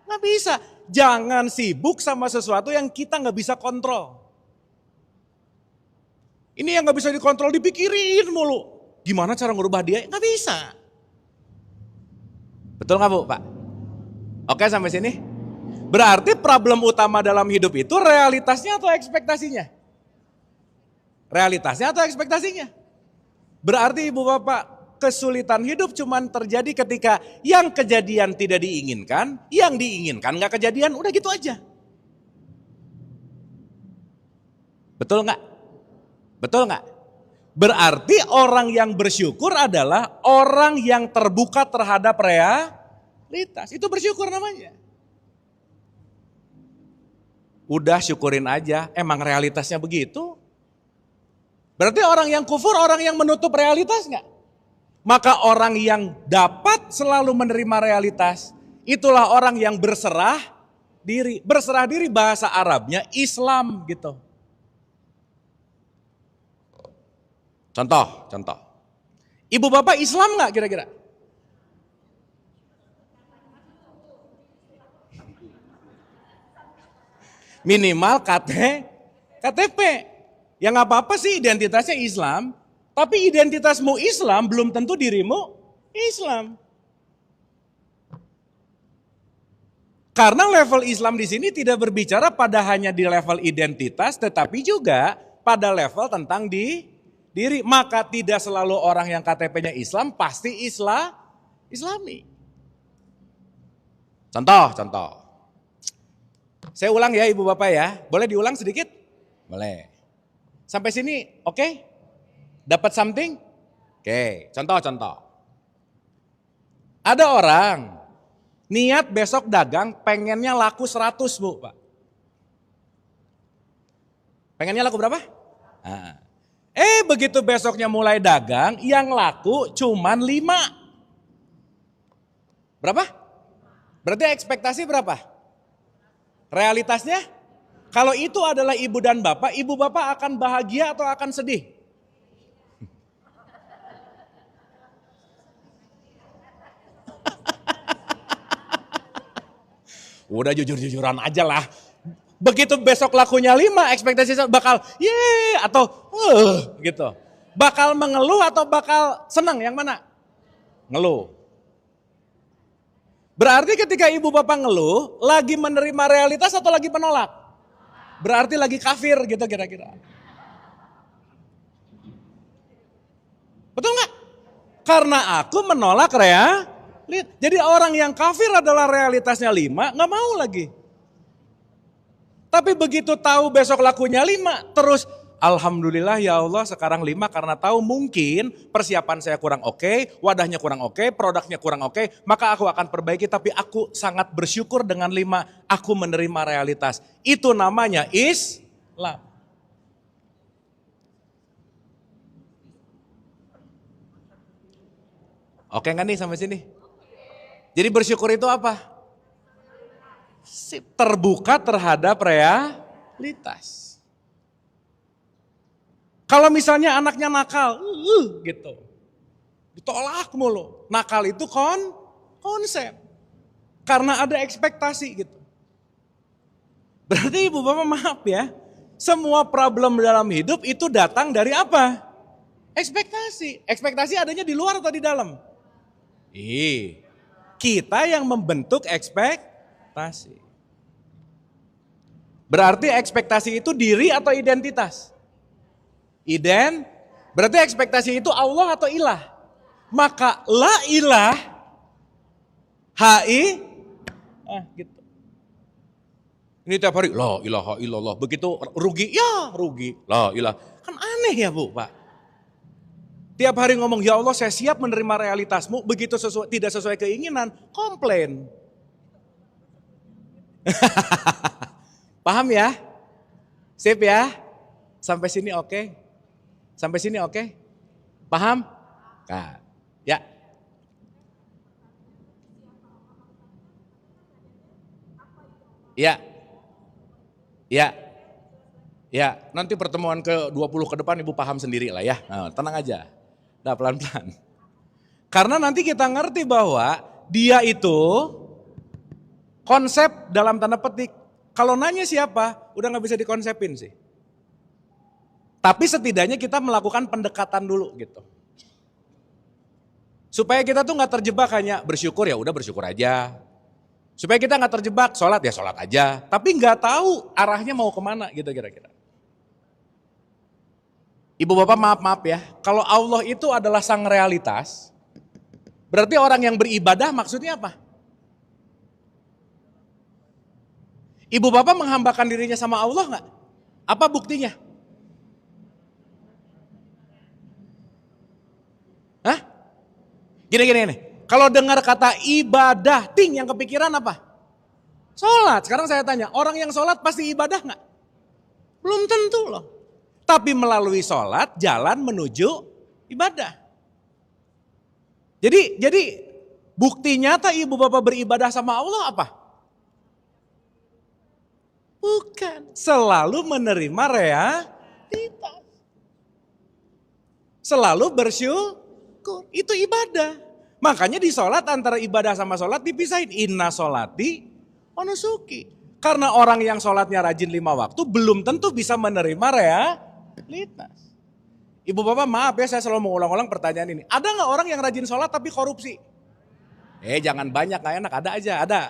[SPEAKER 1] Gak bisa. Jangan sibuk sama sesuatu yang kita gak bisa kontrol. Ini yang gak bisa dikontrol, dipikirin mulu. Gimana cara ngerubah dia? Gak bisa. Betul gak Bu Pak? Oke sampai sini? Berarti problem utama dalam hidup itu realitasnya atau ekspektasinya? Realitasnya atau ekspektasinya? Berarti ibu bapak kesulitan hidup cuman terjadi ketika yang kejadian tidak diinginkan, yang diinginkan gak kejadian, udah gitu aja. Betul gak? Betul gak? Berarti orang yang bersyukur adalah orang yang terbuka terhadap realitas. Itu bersyukur namanya. Udah syukurin aja, emang realitasnya begitu. Berarti orang yang kufur, orang yang menutup realitas enggak? Maka orang yang dapat selalu menerima realitas, itulah orang yang berserah diri. Berserah diri bahasa Arabnya Islam gitu. Contoh. Ibu bapak Islam enggak kira-kira? Minimal KTP. Ya gak apa-apa sih identitasnya Islam, tapi identitasmu Islam belum tentu dirimu Islam. Karena level Islam di sini tidak berbicara pada hanya di level identitas, tetapi juga pada level tentang diri. Maka tidak selalu orang yang KTP-nya Islam pasti Islami. Contoh. Saya ulang ya ibu bapak ya, boleh diulang sedikit? Boleh. Sampai sini oke? Dapat something? Oke, contoh. Ada orang niat besok dagang pengennya laku 100 Bu Pak. Pengennya laku berapa? Nah. Begitu besoknya mulai dagang yang laku cuman 5. Berapa? Berarti ekspektasi berapa? Realitasnya? Kalau itu adalah ibu dan bapak, ibu bapak akan bahagia atau akan sedih? Udah jujur-jujuran aja lah. Begitu besok lakunya 5, ekspektasi bakal atau gitu. Bakal mengeluh atau bakal senang, yang mana? Ngeluh. Berarti ketika ibu bapak ngeluh, lagi menerima realitas atau lagi menolak? Berarti lagi kafir gitu kira-kira. Betul nggak? Karena aku menolak
[SPEAKER 5] Lihat, jadi orang yang kafir adalah realitasnya 5, nggak mau lagi. Tapi begitu tahu besok lakunya 5, terus alhamdulillah ya Allah sekarang 5 karena tahu mungkin persiapan saya kurang oke, wadahnya kurang oke, produknya kurang oke, maka aku akan perbaiki tapi aku sangat bersyukur dengan 5, aku menerima realitas. Itu namanya Islam. Oke nggak nih sampai sini? Jadi bersyukur itu apa? Terbuka terhadap realitas. Kalau misalnya anaknya nakal, gitu. Ditolak mulu. Nakal itu konsep. Karena ada ekspektasi gitu. Berarti ibu bapak maaf ya, semua problem dalam hidup itu datang dari apa? Ekspektasi. Ekspektasi adanya di luar atau di dalam? Kita yang membentuk ekspektasi. Berarti ekspektasi itu diri atau identitas? Berarti ekspektasi itu Allah atau ilah? Maka la ilah, gitu. Ini tiap hari, la ilaha illallah. Begitu rugi, ya rugi. La ilah. Kan aneh ya Bu, Pak. Tiap hari ngomong, ya Allah saya siap menerima realitasmu, begitu tidak sesuai keinginan, komplain. Paham ya? Sip ya? Sampai sini oke? Sampai sini oke? Paham? Nah, ya. Ya. Ya. Ya, nanti pertemuan ke-20 ke depan Ibu paham sendiri lah ya. Nah, tenang aja. Nah, pelan-pelan. Karena nanti kita ngerti bahwa dia itu konsep dalam tanda petik. Kalau nanya siapa, udah gak bisa dikonsepin sih. Tapi setidaknya kita melakukan pendekatan dulu gitu. Supaya kita tuh gak terjebak hanya bersyukur ya udah bersyukur aja. Supaya kita gak terjebak sholat ya sholat aja. Tapi gak tahu arahnya mau kemana gitu kira-kira. Ibu bapak maaf ya, kalau Allah itu adalah sang realitas, berarti orang yang beribadah maksudnya apa? Ibu bapak menghambakan dirinya sama Allah nggak? Apa buktinya? Hah? Gini. Kalau dengar kata ibadah, yang kepikiran apa? Sholat. Sekarang saya tanya, orang yang sholat pasti ibadah nggak? Belum tentu loh. Tapi melalui sholat jalan menuju ibadah. Jadi bukti nyata ibu bapak beribadah sama Allah apa? Bukan. Selalu menerima realitas. Selalu bersyukur. Itu ibadah. Makanya di sholat antara ibadah sama sholat dipisahin. Inna sholati wa nusuki. Karena orang yang sholatnya rajin 5 waktu belum tentu bisa menerima realitas. Ibu bapak maaf ya saya selalu mengulang-ulang pertanyaan ini. Ada gak orang yang rajin sholat tapi korupsi? Jangan banyak, gak enak, ada aja, ada.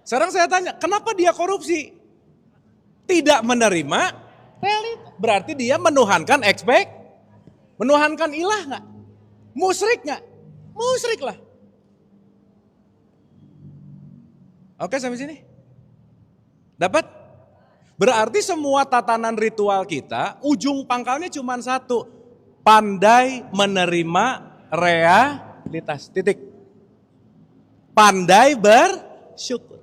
[SPEAKER 5] Sekarang saya tanya, kenapa dia korupsi? Tidak menerima realitas. Berarti dia menuhankan menuhankan ilah gak? Musyrik gak? Musyrik lah. Oke sampai sini? Dapat? Berarti semua tatanan ritual kita ujung pangkalnya cuma satu. Pandai menerima realitas. Titik. Pandai bersyukur.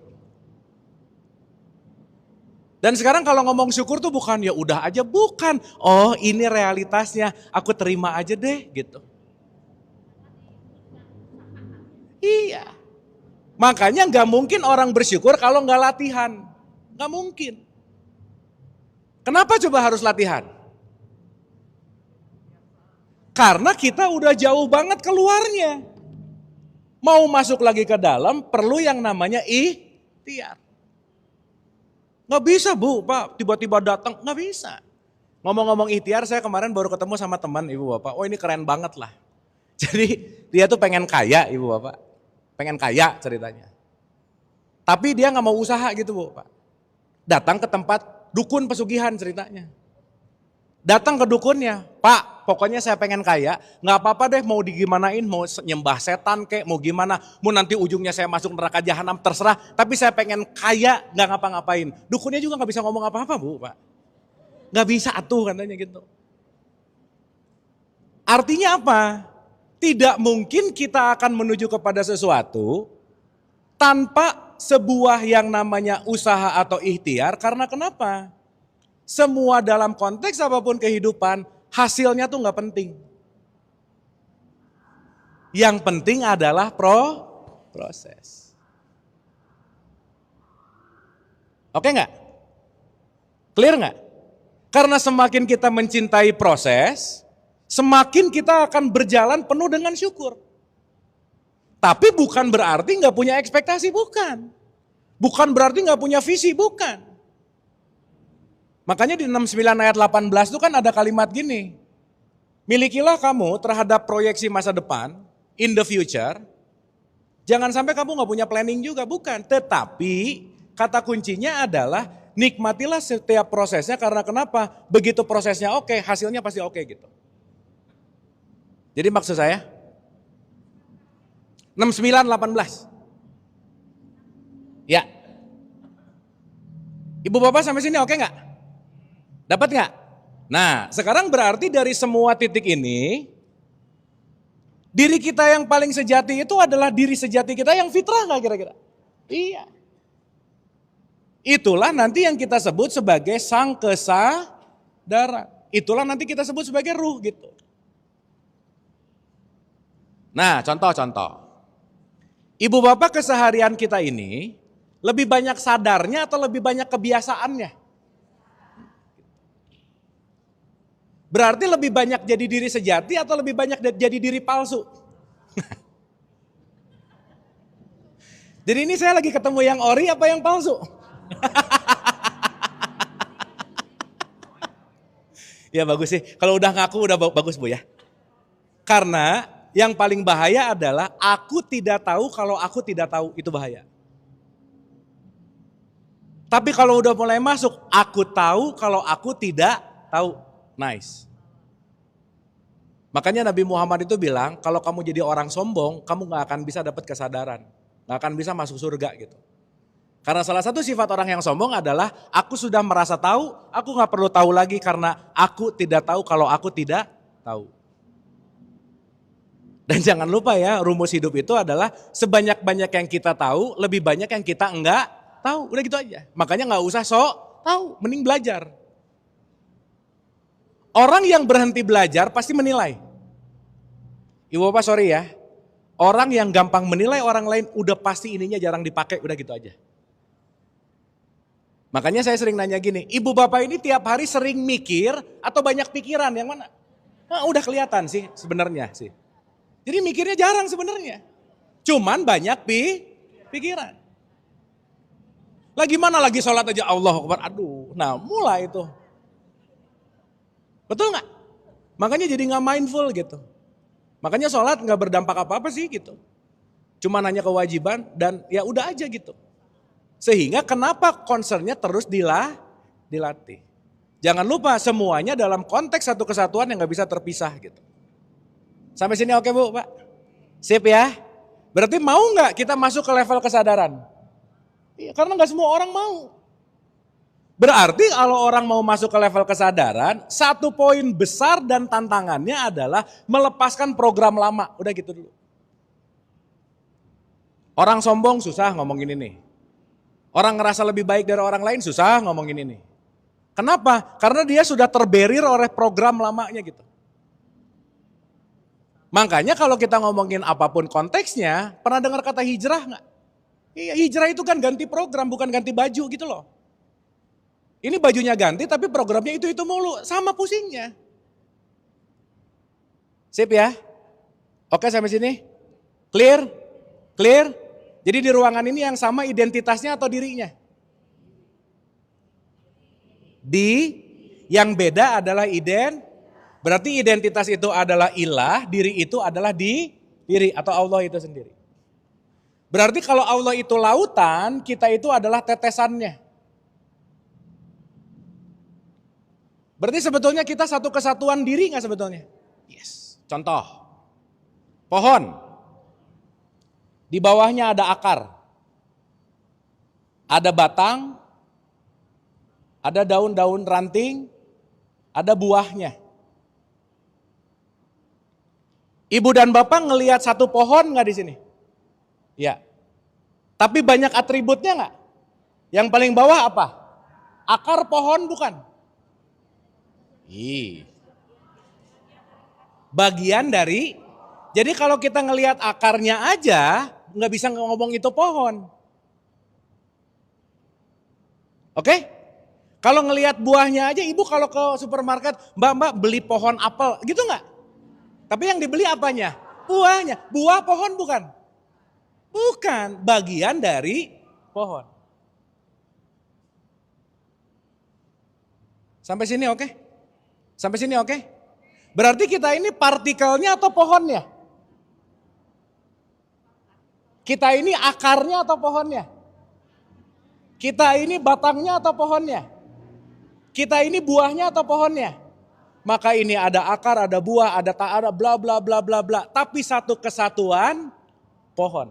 [SPEAKER 5] Dan sekarang kalau ngomong syukur tuh bukan ya udah aja, bukan. Oh ini realitasnya, aku terima aja deh gitu. Iya. Makanya gak mungkin orang bersyukur kalau gak latihan. Gak mungkin. Kenapa coba harus latihan? Karena kita udah jauh banget keluarnya. Mau masuk lagi ke dalam perlu yang namanya ikhtiar. Gak bisa Bu, Pak tiba-tiba datang, gak bisa. Ngomong-ngomong ikhtiar saya kemarin baru ketemu sama teman Ibu Bapak, oh ini keren banget lah. Jadi dia tuh pengen kaya Ibu Bapak, pengen kaya ceritanya. Tapi dia gak mau usaha gitu Bu Pak. Datang ke tempat dukun pesugihan ceritanya. Datang ke dukunnya, Pak pokoknya saya pengen kaya, nggak apa-apa deh mau digimanain, mau nyembah setan kek, mau gimana, mau nanti ujungnya saya masuk neraka jahanam terserah, tapi saya pengen kaya nggak ngapa-ngapain. Dukunnya juga nggak bisa ngomong apa-apa Bu, Pak. Nggak bisa atuh katanya gitu. Artinya apa? Tidak mungkin kita akan menuju kepada sesuatu tanpa sebuah yang namanya usaha atau ikhtiar, karena kenapa? Semua dalam konteks apapun kehidupan, hasilnya tuh nggak penting. Yang penting adalah proses. Oke nggak? Clear nggak? Karena semakin kita mencintai proses, semakin kita akan berjalan penuh dengan syukur. Tapi bukan berarti nggak punya ekspektasi, bukan. Bukan berarti nggak punya visi, bukan. Makanya di 69 ayat 18 itu kan ada kalimat gini. Milikilah kamu terhadap proyeksi masa depan, in the future. Jangan sampai kamu nggak punya planning juga, bukan. Tetapi kata kuncinya adalah nikmatilah setiap prosesnya, karena kenapa? Begitu prosesnya oke, hasilnya pasti oke gitu. Jadi maksud saya 69:18. Ya. Ibu bapak sampai sini oke nggak? Dapat nggak? Nah sekarang berarti dari semua titik ini, diri kita yang paling sejati itu adalah diri sejati kita yang fitrah nggak kira-kira? Iya. Itulah nanti yang kita sebut sebagai sang kesadaran. Itulah nanti kita sebut sebagai ruh gitu. Nah contoh-contoh. Ibu bapak keseharian kita ini lebih banyak sadarnya atau lebih banyak kebiasaannya? Berarti lebih banyak jadi diri sejati atau lebih banyak jadi diri palsu? Jadi ini saya lagi ketemu yang ori apa yang palsu? Ya bagus sih, kalau udah ngaku udah bagus Bu ya. Karena yang paling bahaya adalah aku tidak tahu kalau aku tidak tahu, itu bahaya. Tapi kalau udah mulai masuk, aku tahu kalau aku tidak tahu. Nice. Makanya Nabi Muhammad itu bilang, kalau kamu jadi orang sombong, kamu gak akan bisa dapat kesadaran. Gak akan bisa masuk surga gitu. Karena salah satu sifat orang yang sombong adalah, aku sudah merasa tahu, aku gak perlu tahu lagi karena aku tidak tahu kalau aku tidak tahu. Dan jangan lupa ya, rumus hidup itu adalah sebanyak-banyak yang kita tahu, lebih banyak yang kita enggak tahu. Udah gitu aja. Makanya gak usah sok tahu, mending belajar. Orang yang berhenti belajar pasti menilai. Ibu bapak sorry ya, orang yang gampang menilai orang lain udah pasti ininya jarang dipakai, udah gitu aja. Makanya saya sering nanya gini, ibu bapak ini tiap hari sering mikir atau banyak pikiran, yang mana? Nah, udah kelihatan sih sebenarnya sih. Jadi mikirnya jarang sebenarnya. Cuman banyak pikiran. Lagi mana lagi sholat aja Allahu Akbar, aduh, nah mulai itu. Betul nggak? Makanya jadi nggak mindful gitu. Makanya sholat nggak berdampak apa-apa sih gitu. Cuma hanya kewajiban dan ya udah aja gitu. Sehingga kenapa concernnya terus dilatih. Jangan lupa semuanya dalam konteks satu kesatuan yang nggak bisa terpisah gitu. Sampai sini oke Bu, Pak? Sip ya? Berarti mau nggak kita masuk ke level kesadaran? Iya, karena nggak semua orang mau. Berarti kalau orang mau masuk ke level kesadaran, satu poin besar dan tantangannya adalah melepaskan program lama. Udah gitu dulu. Orang sombong susah ngomongin ini. Orang ngerasa lebih baik dari orang lain susah ngomongin ini. Kenapa? Karena dia sudah terberir oleh program lamanya gitu. Makanya kalau kita ngomongin apapun konteksnya, pernah dengar kata hijrah nggak? Iya, hijrah itu kan ganti program, bukan ganti baju gitu loh. Ini bajunya ganti tapi programnya itu mulu, sama pusingnya. Sip ya? Oke sampai sini? Clear? Clear? Jadi di ruangan ini yang sama identitasnya atau dirinya? Yang beda adalah berarti identitas itu adalah ilah, diri itu adalah diri atau Allah itu sendiri. Berarti kalau Allah itu lautan, kita itu adalah tetesannya. Berarti sebetulnya kita satu kesatuan diri nggak sebetulnya? Yes. Contoh, pohon. Di bawahnya ada akar. Ada batang, ada daun-daun ranting, ada buahnya. Ibu dan bapak ngelihat satu pohon nggak di sini? Ya. Tapi banyak atributnya nggak? Yang paling bawah apa? Akar pohon bukan? Bagian dari. Jadi kalau kita ngelihat akarnya aja, nggak bisa ngomong itu pohon. Oke? Kalau ngelihat buahnya aja, ibu kalau ke supermarket, mbak beli pohon apel, gitu nggak? Tapi yang dibeli apanya? Buahnya. Buah pohon bukan? Bukan, bagian dari pohon. Sampai sini oke? Sampai sini oke? Berarti kita ini partikelnya atau pohonnya? Kita ini akarnya atau pohonnya? Kita ini batangnya atau pohonnya? Kita ini buahnya atau pohonnya? Maka ini ada akar, ada buah, ada tak ada bla bla bla bla bla. Tapi satu kesatuan pohon.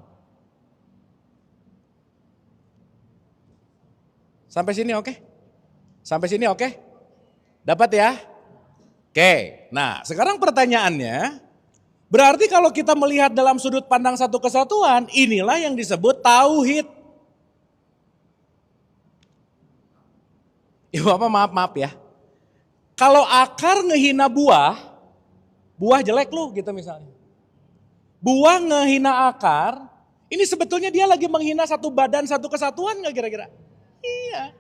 [SPEAKER 5] Sampai sini oke? Sampai sini oke? Dapat ya? Oke. Nah, sekarang pertanyaannya, berarti kalau kita melihat dalam sudut pandang satu kesatuan, inilah yang disebut tauhid. Ya Bapak maaf ya. Kalau akar ngehina buah, buah jelek lu gitu misalnya. Buah ngehina akar, ini sebetulnya dia lagi menghina satu badan, satu kesatuan gak kira-kira? Iya.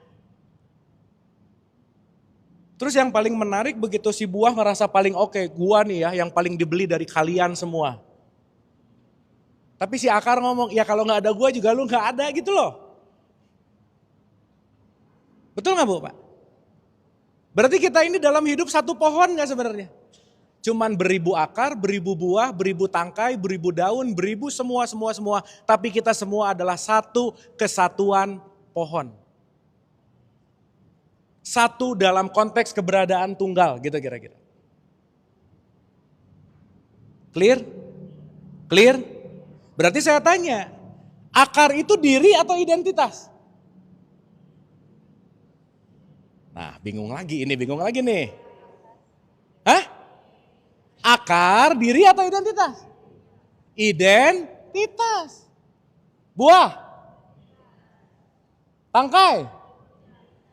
[SPEAKER 5] Terus yang paling menarik begitu si buah ngerasa paling oke, gua nih ya yang paling dibeli dari kalian semua. Tapi si akar ngomong, ya kalau gak ada gua juga lu gak ada gitu loh. Betul gak Bu Pak? Berarti kita ini dalam hidup satu pohon gak sebenarnya? Cuman beribu akar, beribu buah, beribu tangkai, beribu daun, beribu semua. Tapi kita semua adalah satu kesatuan pohon. Satu dalam konteks keberadaan tunggal gitu kira-kira. Clear? Clear? Berarti saya tanya, akar itu diri atau identitas? Nah, bingung lagi nih. Hah? Akar, diri atau identitas? Identitas. Buah. Tangkai.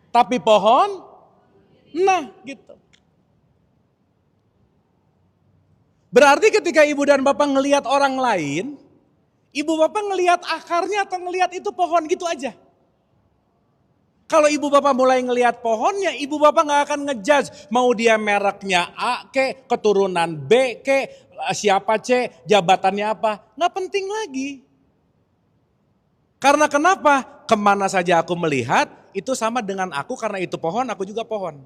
[SPEAKER 5] Tapi pohon, nah gitu. Berarti ketika ibu dan bapak ngelihat orang lain, ibu bapak ngelihat akarnya atau ngelihat itu pohon gitu aja? Kalau ibu bapak mulai ngelihat pohonnya, ibu bapak gak akan ngejudge mau dia mereknya A ke, keturunan B ke, siapa C, jabatannya apa. Gak penting lagi. Karena kenapa? Kemana saja aku melihat, itu sama dengan aku karena itu pohon, aku juga pohon.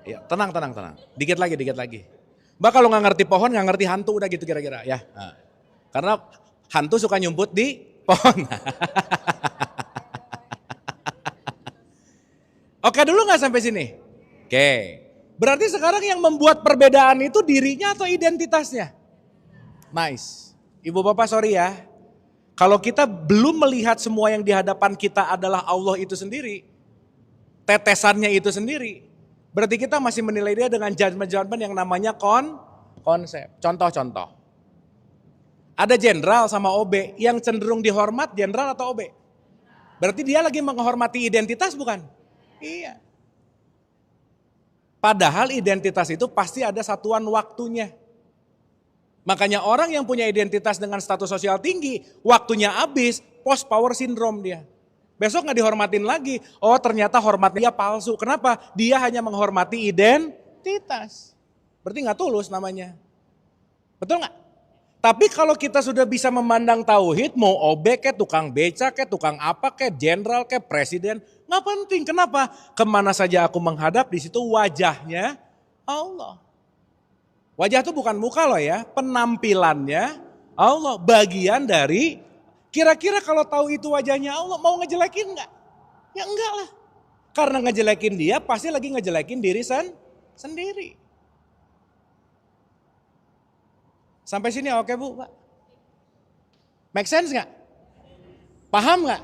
[SPEAKER 5] Ya, tenang. Dikit lagi. Mbak kalau gak ngerti pohon, gak ngerti hantu udah gitu kira-kira ya. Nah. Karena hantu suka nyumput di pohon. Oke dulu gak sampai sini? Oke. Berarti sekarang yang membuat perbedaan itu dirinya atau identitasnya? Nice. Ibu bapak sorry ya. Kalau kita belum melihat semua yang di hadapan kita adalah Allah itu sendiri. Tetesannya itu sendiri. Berarti kita masih menilai dia dengan judgment yang namanya konsep. Contoh. Ada jenderal sama OB, yang cenderung dihormat jenderal atau OB? Berarti dia lagi menghormati identitas bukan? Iya. Padahal identitas itu pasti ada satuan waktunya. Makanya orang yang punya identitas dengan status sosial tinggi, waktunya habis, post power syndrome dia. Besok gak dihormatin lagi, oh ternyata hormatnya dia palsu. Kenapa? Dia hanya menghormati identitas. Berarti gak tulus namanya. Betul gak? Tapi kalau kita sudah bisa memandang tauhid, mau OB ke, tukang beca ke, tukang apa ke, jenderal ke, presiden, nggak penting. Kenapa? Kemana saja aku menghadap, di situ wajahnya Allah. Wajah itu bukan muka loh ya, penampilannya Allah. Bagian dari Kira-kira kalau tahu itu wajahnya Allah mau ngejelekin nggak? Ya enggak lah. Karena ngejelekin dia pasti lagi ngejelekin diri sendiri. Sampai sini oke Bu, Pak? Make sense nggak? Paham nggak?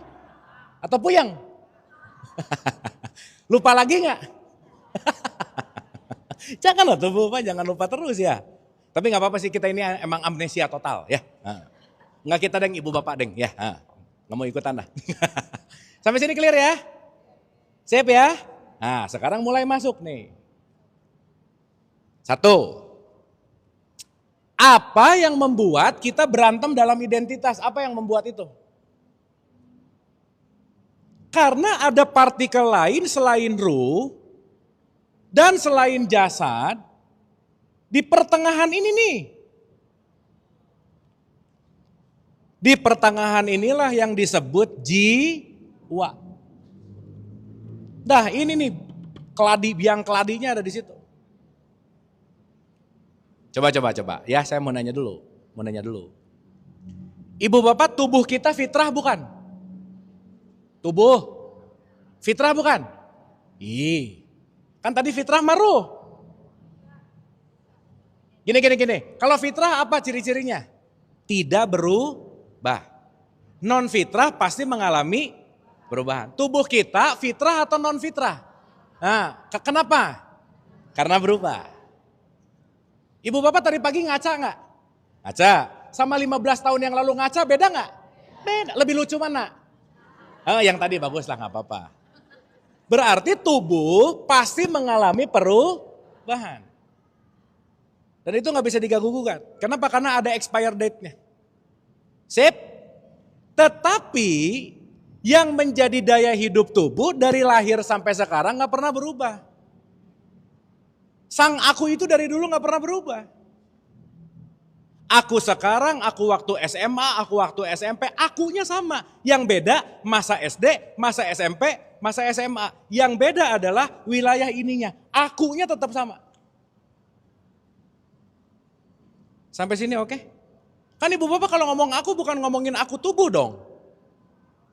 [SPEAKER 5] Atau puyeng? Lupa lagi nggak? Jangan tuh Bu, Pak, jangan lupa terus ya. Tapi nggak apa-apa sih, kita ini emang amnesia total ya. Nggak kita deng, ibu bapak deng ya. Nggak mau ikutan dah. Sampai sini clear ya? Sip ya? Nah sekarang mulai masuk nih. 1. Apa yang membuat kita berantem dalam identitas? Apa yang membuat itu? Karena ada partikel lain selain ruh dan selain jasad di pertengahan ini nih. Di pertengahan inilah yang disebut jiwa. Dah ini nih biang keladinya ada di situ. Coba. Ya saya mau nanya dulu. Ibu bapak, tubuh kita fitrah bukan? Tubuh fitrah bukan? Kan tadi fitrah maruh. Gini. Kalau fitrah apa ciri-cirinya? Tidak berubah. Non fitrah pasti mengalami perubahan. Tubuh kita fitrah atau non fitrah? Nah, kenapa? Karena berubah. Ibu bapak tadi pagi ngaca nggak? Ngaca. Sama 15 tahun yang lalu ngaca beda nggak? Beda. Lebih lucu mana? Yang tadi bagus lah, nggak apa-apa. Berarti tubuh pasti mengalami perubahan. Dan itu nggak bisa diganggu-gugat. Kenapa? Karena ada expired date-nya. Sip? Tetapi yang menjadi daya hidup tubuh dari lahir sampai sekarang nggak pernah berubah. Sang aku itu dari dulu gak pernah berubah. Aku sekarang, aku waktu SMA, aku waktu SMP, akunya sama. Yang beda masa SD, masa SMP, masa SMA. Yang beda adalah wilayah ininya. Akunya tetap sama. Sampai sini oke? Kan ibu bapak kalau ngomong aku bukan ngomongin aku tubuh dong.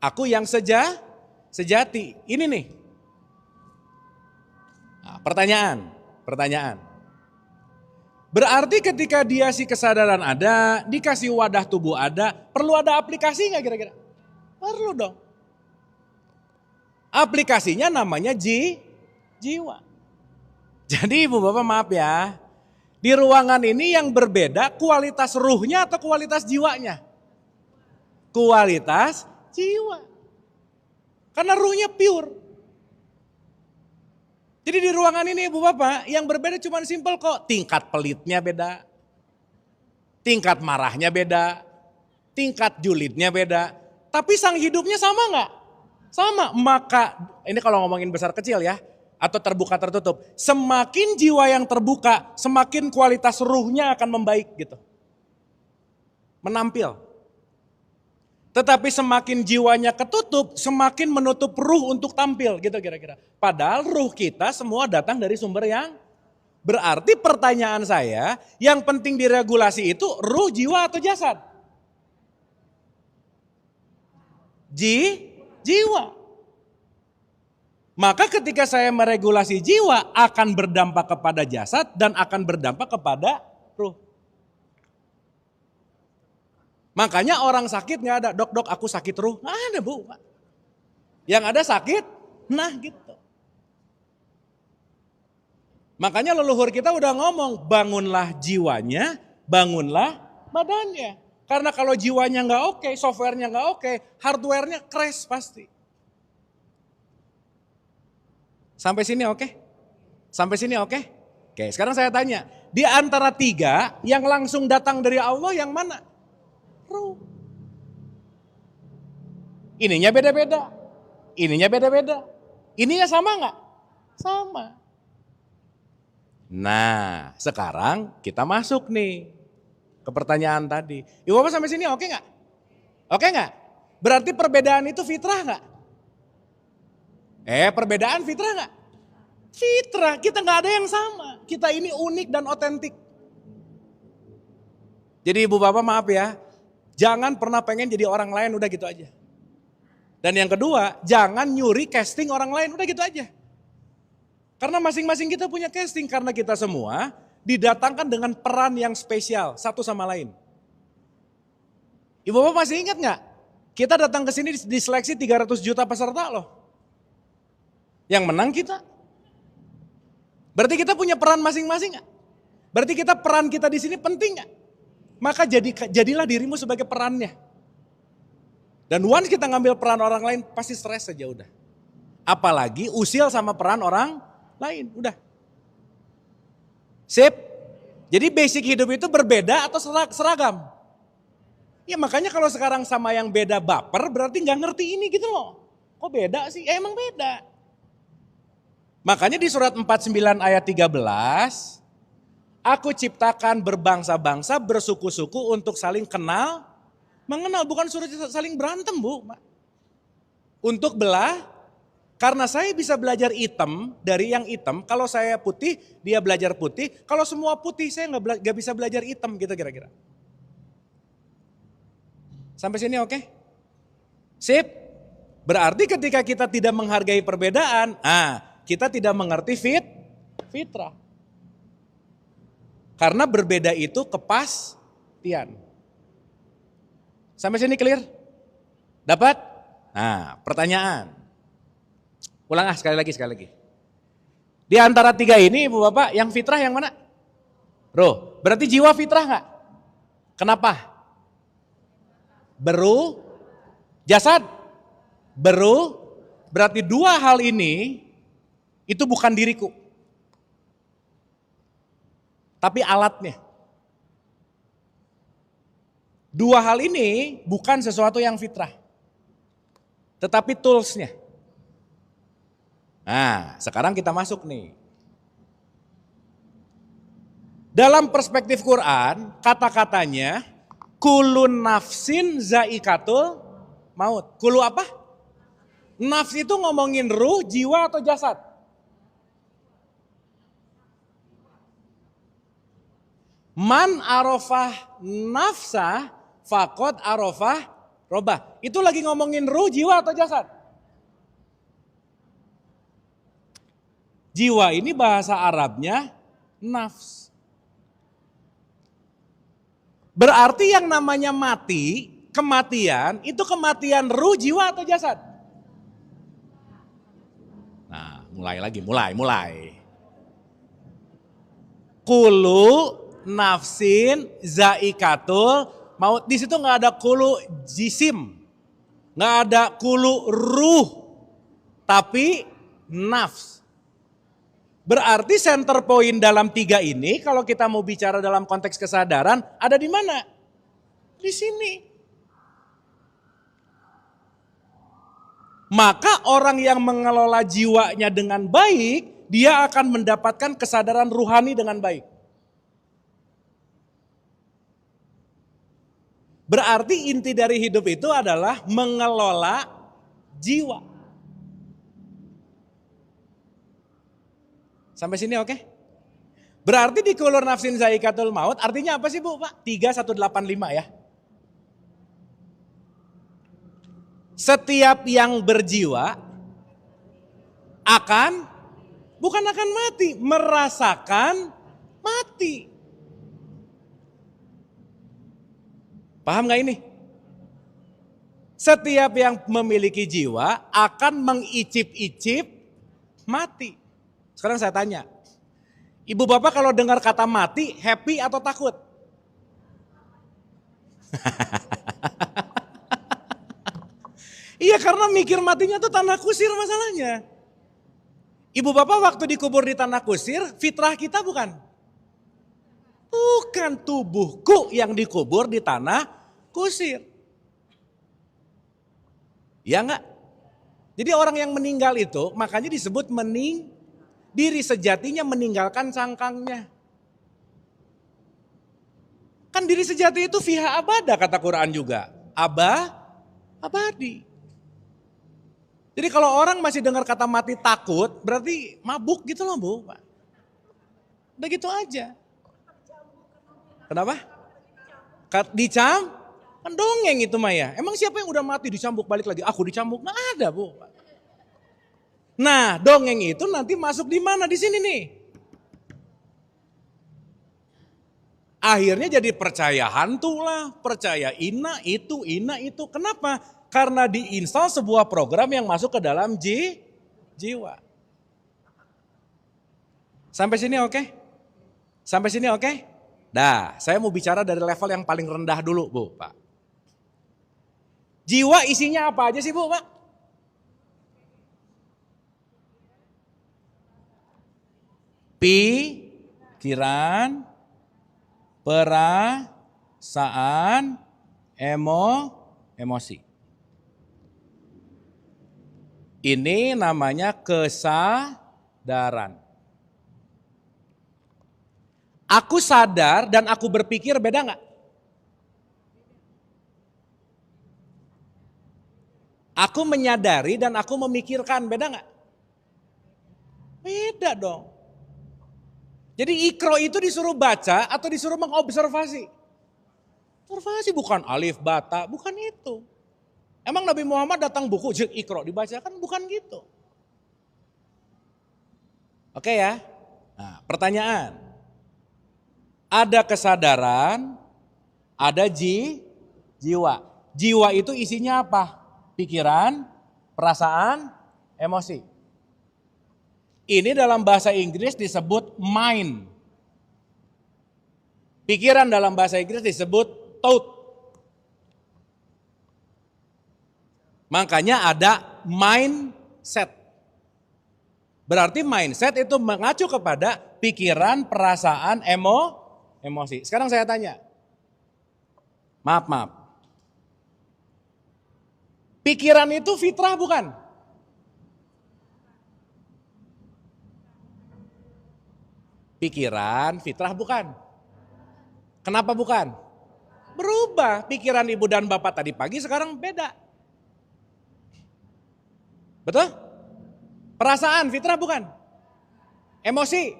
[SPEAKER 5] Aku yang sejati. Ini nih. Nah, pertanyaan. Berarti ketika dia si kesadaran ada, dikasih wadah tubuh ada, perlu ada aplikasi nggak kira-kira? Perlu dong. Aplikasinya namanya jiwa. Jadi ibu bapak maaf ya, di ruangan ini yang berbeda kualitas ruhnya atau kualitas jiwanya? Kualitas jiwa. Karena ruhnya pure. Jadi di ruangan ini ibu bapak yang berbeda cuma simpel kok. Tingkat pelitnya beda. Tingkat marahnya beda. Tingkat julidnya beda. Tapi sang hidupnya sama nggak? Sama. Maka ini kalau ngomongin besar kecil ya. Atau terbuka tertutup. Semakin jiwa yang terbuka semakin kualitas ruhnya akan membaik gitu. Menampil. Tetapi semakin jiwanya ketutup, semakin menutup ruh untuk tampil gitu kira-kira. Padahal ruh kita semua datang dari sumber yang berarti pertanyaan saya, yang penting diregulasi itu ruh, jiwa atau jasad? Jiwa. Maka ketika saya meregulasi jiwa akan berdampak kepada jasad dan akan berdampak kepada ruh. Makanya orang sakit gak ada, dok aku sakit ruh. Nggak ada bu. Yang ada sakit, nah gitu. Makanya leluhur kita udah ngomong, bangunlah jiwanya, bangunlah badannya. Karena kalau jiwanya gak oke, softwarenya gak oke, hardwarenya crash pasti. Sampai sini oke? Sampai sini oke? Oke, sekarang saya tanya, di antara 3 yang langsung datang dari Allah yang mana? Ruh. Ininya beda-beda. Ininya beda-beda. Ininya sama nggak? Sama. Nah, sekarang kita masuk nih ke pertanyaan tadi. Ibu bapak sampai sini oke nggak? Oke nggak? Berarti perbedaan itu fitrah nggak? Perbedaan fitrah nggak? Fitrah, kita nggak ada yang sama. Kita ini unik dan otentik. Jadi ibu bapak maaf ya. Jangan pernah pengen jadi orang lain, udah gitu aja. Dan yang kedua, jangan nyuri casting orang lain, udah gitu aja. Karena masing-masing kita punya casting, karena kita semua didatangkan dengan peran yang spesial satu sama lain. Ibu bapak masih ingat gak? Kita datang ke sini diseleksi 300 juta peserta loh. Yang menang kita. Berarti kita punya peran masing-masing gak? Berarti peran kita di sini penting gak? Maka jadilah dirimu sebagai perannya. Dan once kita ngambil peran orang lain pasti stres saja udah. Apalagi usil sama peran orang lain, udah. Sip. Jadi basic hidup itu berbeda atau seragam? Ya makanya kalau sekarang sama yang beda baper berarti gak ngerti ini gitu loh. Kok beda sih? Emang beda. Makanya di surat 49 ayat 13, aku ciptakan berbangsa-bangsa, bersuku-suku untuk saling kenal, mengenal. Bukan suruh saling berantem bu. Untuk belah, karena saya bisa belajar hitam dari yang hitam. Kalau saya putih, dia belajar putih. Kalau semua putih, saya gak bisa belajar hitam gitu kira-kira. Sampai sini oke? Sip. Berarti ketika kita tidak menghargai perbedaan, kita tidak mengerti fitrah. Karena berbeda itu kepastian. Sampai sini clear? Dapat? Nah, pertanyaan. Ulang sekali lagi. Di antara tiga ini ibu bapak, yang fitrah yang mana? Roh, berarti jiwa fitrah gak? Kenapa? Jasad. Berarti dua hal ini itu bukan diriku. Tapi alatnya. Dua hal ini bukan sesuatu yang fitrah. Tetapi toolsnya. Nah, sekarang kita masuk nih. Dalam perspektif Quran, kata-katanya kulun nafsin zaikatul maut. Kulu apa? Nafs itu ngomongin ruh, jiwa atau jasad? Man arafah nafsah faqad arafah robah. Itu lagi ngomongin ruh, jiwa atau jasad? Jiwa ini bahasa Arabnya nafs. Berarti yang namanya mati, kematian, itu kematian ruh, jiwa atau jasad? Nah, mulai. Kulu nafsin zaikatul maut. Di situ nggak ada kulu jisim, nggak ada kulu ruh, tapi nafs. Berarti center point dalam tiga ini, kalau kita mau bicara dalam konteks kesadaran, ada di mana? Di sini. Maka orang yang mengelola jiwanya dengan baik, dia akan mendapatkan kesadaran ruhani dengan baik. Berarti inti dari hidup itu adalah mengelola jiwa. Sampai sini oke? Berarti di kulur nafsin zaikatul maut artinya apa sih Bu Pak? 3185 ya. Setiap yang berjiwa bukan akan mati, merasakan mati. Paham gak ini? Setiap yang memiliki jiwa akan mengicip-icip mati. Sekarang saya tanya, ibu bapak kalau dengar kata mati, happy atau takut? Iya, karena mikir matinya tuh tanah kusir masalahnya. Ibu bapak waktu dikubur di tanah kusir, fitrah kita bukan? Bukan tubuhku yang dikubur di tanah kusir. Ya enggak? Jadi orang yang meninggal itu makanya disebut diri sejatinya meninggalkan sangkangnya. Kan diri sejati itu fiha abada kata Quran juga. Abadi. Jadi kalau orang masih dengar kata mati takut, berarti mabuk gitu loh Bu. Udah gitu aja. Kenapa? Kan dongeng itu mah ya. Emang siapa yang udah mati dicambuk balik lagi? Aku dicambuk? Nggak ada Bu. Nah dongeng itu nanti masuk di mana? Di sini nih. Akhirnya jadi percaya hantu lah, percaya ina itu. Kenapa? Karena diinstal sebuah program yang masuk ke dalam jiwa. Sampai sini oke? Sampai sini oke? Dah, saya mau bicara dari level yang paling rendah dulu Bu, Pak. Jiwa isinya apa aja sih Bu, Pak? Pikiran, perasaan, emosi. Ini namanya kesadaran. Aku sadar dan aku berpikir beda nggak? Aku menyadari dan aku memikirkan beda nggak? Beda dong. Jadi ikro itu disuruh baca atau disuruh mengobservasi? Observasi bukan alif, bata, bukan itu. Emang Nabi Muhammad datang buku ikro dibacakan? Bukan gitu. Oke ya. Nah, pertanyaan. Ada kesadaran, ada jiwa. Jiwa itu isinya apa? Pikiran, perasaan, emosi. Ini dalam bahasa Inggris disebut mind. Pikiran dalam bahasa Inggris disebut thought. Makanya ada mindset. Berarti mindset itu mengacu kepada pikiran, perasaan, emosi. Sekarang saya tanya. Maaf. Pikiran itu fitrah bukan? Pikiran fitrah bukan? Kenapa bukan? Berubah. Pikiran ibu dan bapak tadi pagi sekarang beda. Betul? Perasaan fitrah bukan? Emosi?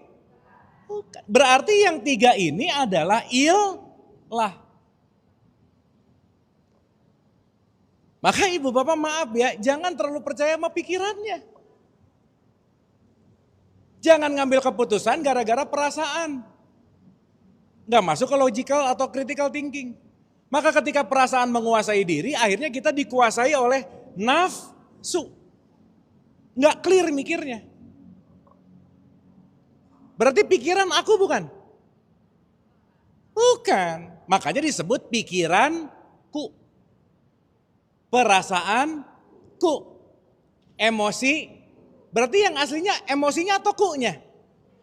[SPEAKER 5] Bukan. Berarti yang tiga ini adalah ilah. Maka ibu bapak maaf ya, jangan terlalu percaya sama pikirannya. Jangan ngambil keputusan gara-gara perasaan. Nggak masuk ke logical atau critical thinking. Maka ketika perasaan menguasai diri, akhirnya kita dikuasai oleh nafsu. Nggak clear mikirnya. Berarti pikiran aku bukan? Bukan. Makanya disebut pikiranku. Perasaanku. Emosi. Berarti yang aslinya emosinya atau ku-nya?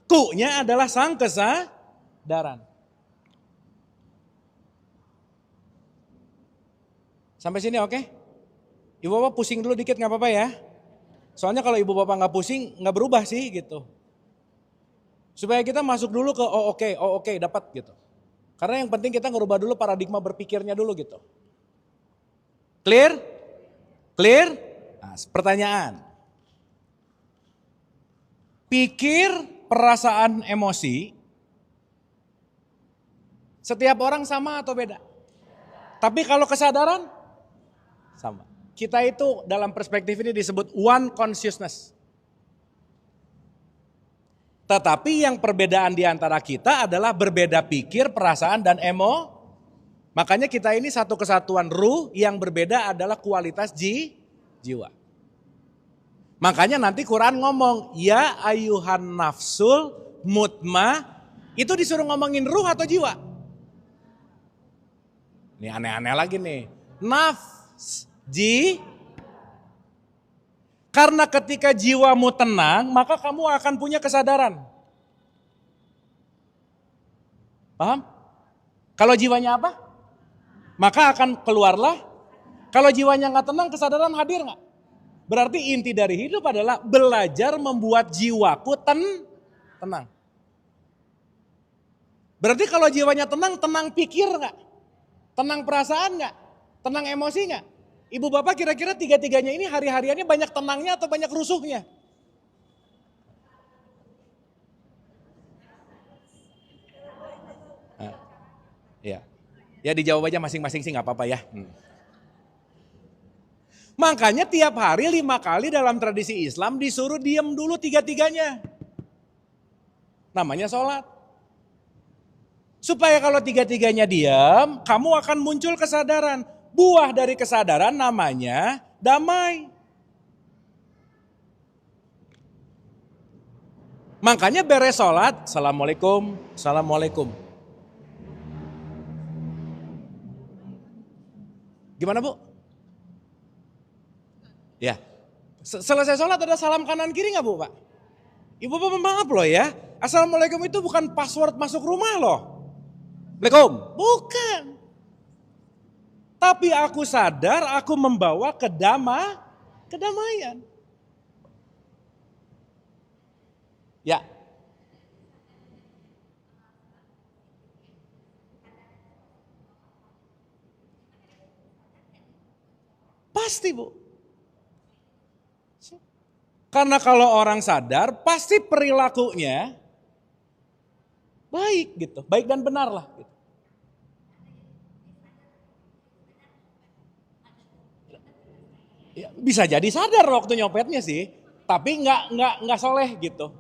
[SPEAKER 5] Ku-nya adalah sang kesadaran. Sampai sini oke? Ibu bapak pusing dulu dikit gak apa-apa ya. Soalnya kalau ibu bapak gak pusing gak berubah sih gitu. Supaya kita masuk dulu ke oh oke dapat gitu. Karena yang penting kita ngerubah dulu paradigma berpikirnya dulu gitu. Clear? Clear? Nah, pertanyaan. Pikir, perasaan, emosi, setiap orang sama atau beda? Tapi kalau kesadaran, sama. Kita itu dalam perspektif ini disebut one consciousness. Tetapi yang perbedaan di antara kita adalah berbeda pikir, perasaan, dan Makanya kita ini satu kesatuan ruh, yang berbeda adalah kualitas jiwa. Makanya nanti Quran ngomong, ya ayuhan nafsul itu disuruh ngomongin ruh atau jiwa? Ini aneh-aneh lagi nih. Karena ketika jiwamu tenang, maka kamu akan punya kesadaran. Paham? Kalau jiwanya apa? Maka akan keluarlah. Kalau jiwanya nggak tenang, kesadaran hadir nggak? Berarti inti dari hidup adalah belajar membuat jiwaku tenang. Berarti kalau jiwanya tenang pikir nggak? Tenang perasaan nggak? Tenang emosi nggak? Ibu bapak kira-kira tiga-tiganya ini hari-hariannya banyak tenangnya atau banyak rusuhnya? Nah, ya. Ya dijawab aja masing-masing sih nggak apa-apa ya. Makanya tiap hari 5 kali dalam tradisi Islam disuruh diam dulu 3-3-nya. Namanya sholat. Supaya kalau 3-3-nya diam, kamu akan muncul kesadaran. Buah dari kesadaran namanya damai. Makanya beres sholat, Assalamualaikum, Assalamualaikum. Gimana Bu? Ya, selesai sholat ada salam kanan kiri nggak Bu Pak? Ibu Bapak maaf loh ya, Assalamualaikum itu bukan password masuk rumah loh. Assalamualaikum, bukan. Tapi aku sadar aku membawa kedamaian. Ya. Pasti Bu. Karena kalau orang sadar pasti perilakunya baik gitu. Baik dan benar lah. Gitu. Ya, bisa jadi sadar waktu nyopetnya sih. Tapi nggak soleh gitu.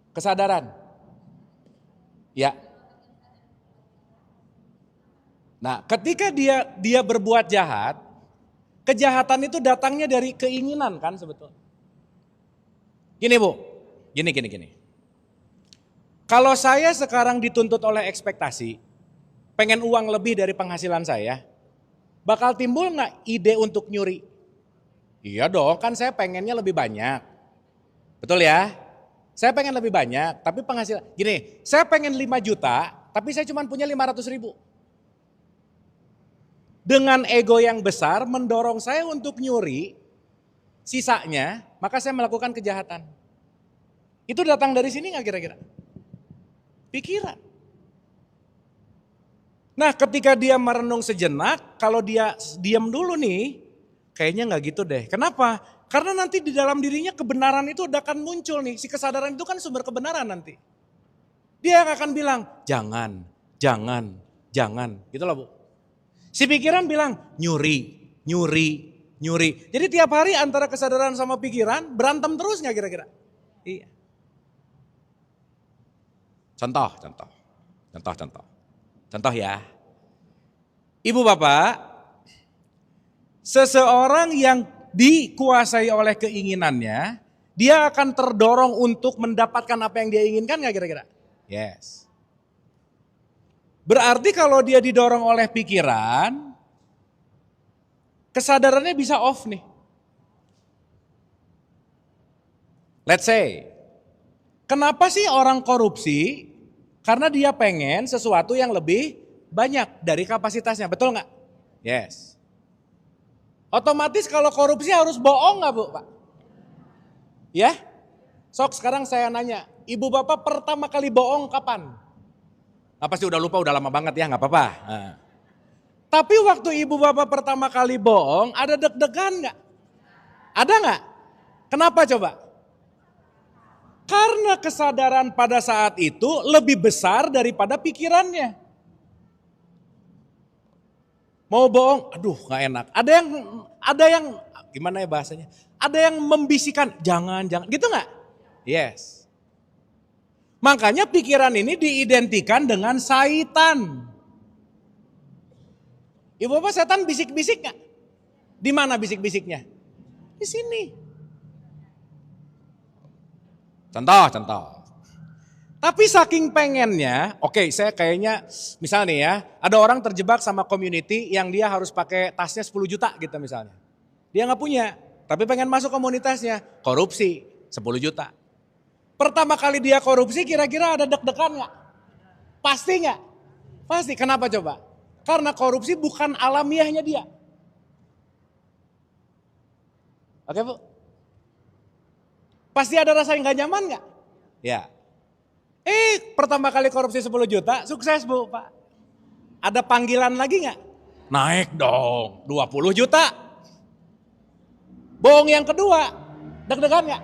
[SPEAKER 5] Kesadaran. Ya. Nah, ketika dia berbuat jahat, kejahatan itu datangnya dari keinginan kan sebetulnya. Gini Bu, gini. Kalau saya sekarang dituntut oleh ekspektasi, pengen uang lebih dari penghasilan saya, bakal timbul nggak ide untuk nyuri? Iya dong, kan saya pengennya lebih banyak. Betul ya? Saya pengen lebih banyak, tapi penghasilan, gini, saya pengen 5 juta, tapi saya cuma punya 500 ribu. Dengan ego yang besar mendorong saya untuk nyuri sisanya, maka saya melakukan kejahatan. Itu datang dari sini nggak kira-kira? Pikiran. Nah ketika dia merenung sejenak, kalau dia diam dulu nih, kayaknya nggak gitu deh. Kenapa? Karena nanti di dalam dirinya kebenaran itu akan muncul nih. Si kesadaran itu kan sumber kebenaran nanti. Dia akan bilang, jangan. Gitu loh Bu. Si pikiran bilang, nyuri. Jadi tiap hari antara kesadaran sama pikiran berantem terus gak kira-kira? Iya. Contoh ya. Ibu bapak, seseorang yang dikuasai oleh keinginannya, dia akan terdorong untuk mendapatkan apa yang dia inginkan gak kira-kira? Yes. Berarti kalau dia didorong oleh pikiran, kesadarannya bisa off nih. Let's say, kenapa sih orang korupsi? Karena dia pengen sesuatu yang lebih banyak dari kapasitasnya, betul nggak? Yes. Otomatis kalau korupsi harus bohong nggak Bu Pak? Ya? Sok sekarang saya nanya, ibu bapak pertama kali bohong kapan? Nah, pasti udah lupa, udah lama banget ya, nggak apa-apa. Nah. Tapi waktu ibu bapak pertama kali bohong, ada deg-degan nggak? Ada nggak? Kenapa coba? Karena kesadaran pada saat itu lebih besar daripada pikirannya. Mau bohong, aduh nggak enak. Ada yang gimana ya bahasanya? Ada yang membisikkan, jangan, gitu nggak? Yes. Makanya pikiran ini diidentikan dengan syaitan. Ibu bapak setan bisik-bisik nggak? Di mana bisik-bisiknya? Di sini. Contoh. Tapi saking pengennya, oke, saya kayaknya misalnya nih ya, ada orang terjebak sama community yang dia harus pakai tasnya 10 juta gitu misalnya. Dia nggak punya, tapi pengen masuk komunitasnya, korupsi 10 juta. Pertama kali dia korupsi kira-kira ada deg-degan nggak? Pasti nggak? Pasti, kenapa coba? Karena korupsi bukan alamiahnya dia. Oke Bu? Pasti ada rasa yang gak nyaman nggak? Ya. Pertama kali korupsi 10 juta, sukses Bu Pak. Ada panggilan lagi nggak? Naik dong, 20 juta. Bohong yang kedua, deg-degan nggak?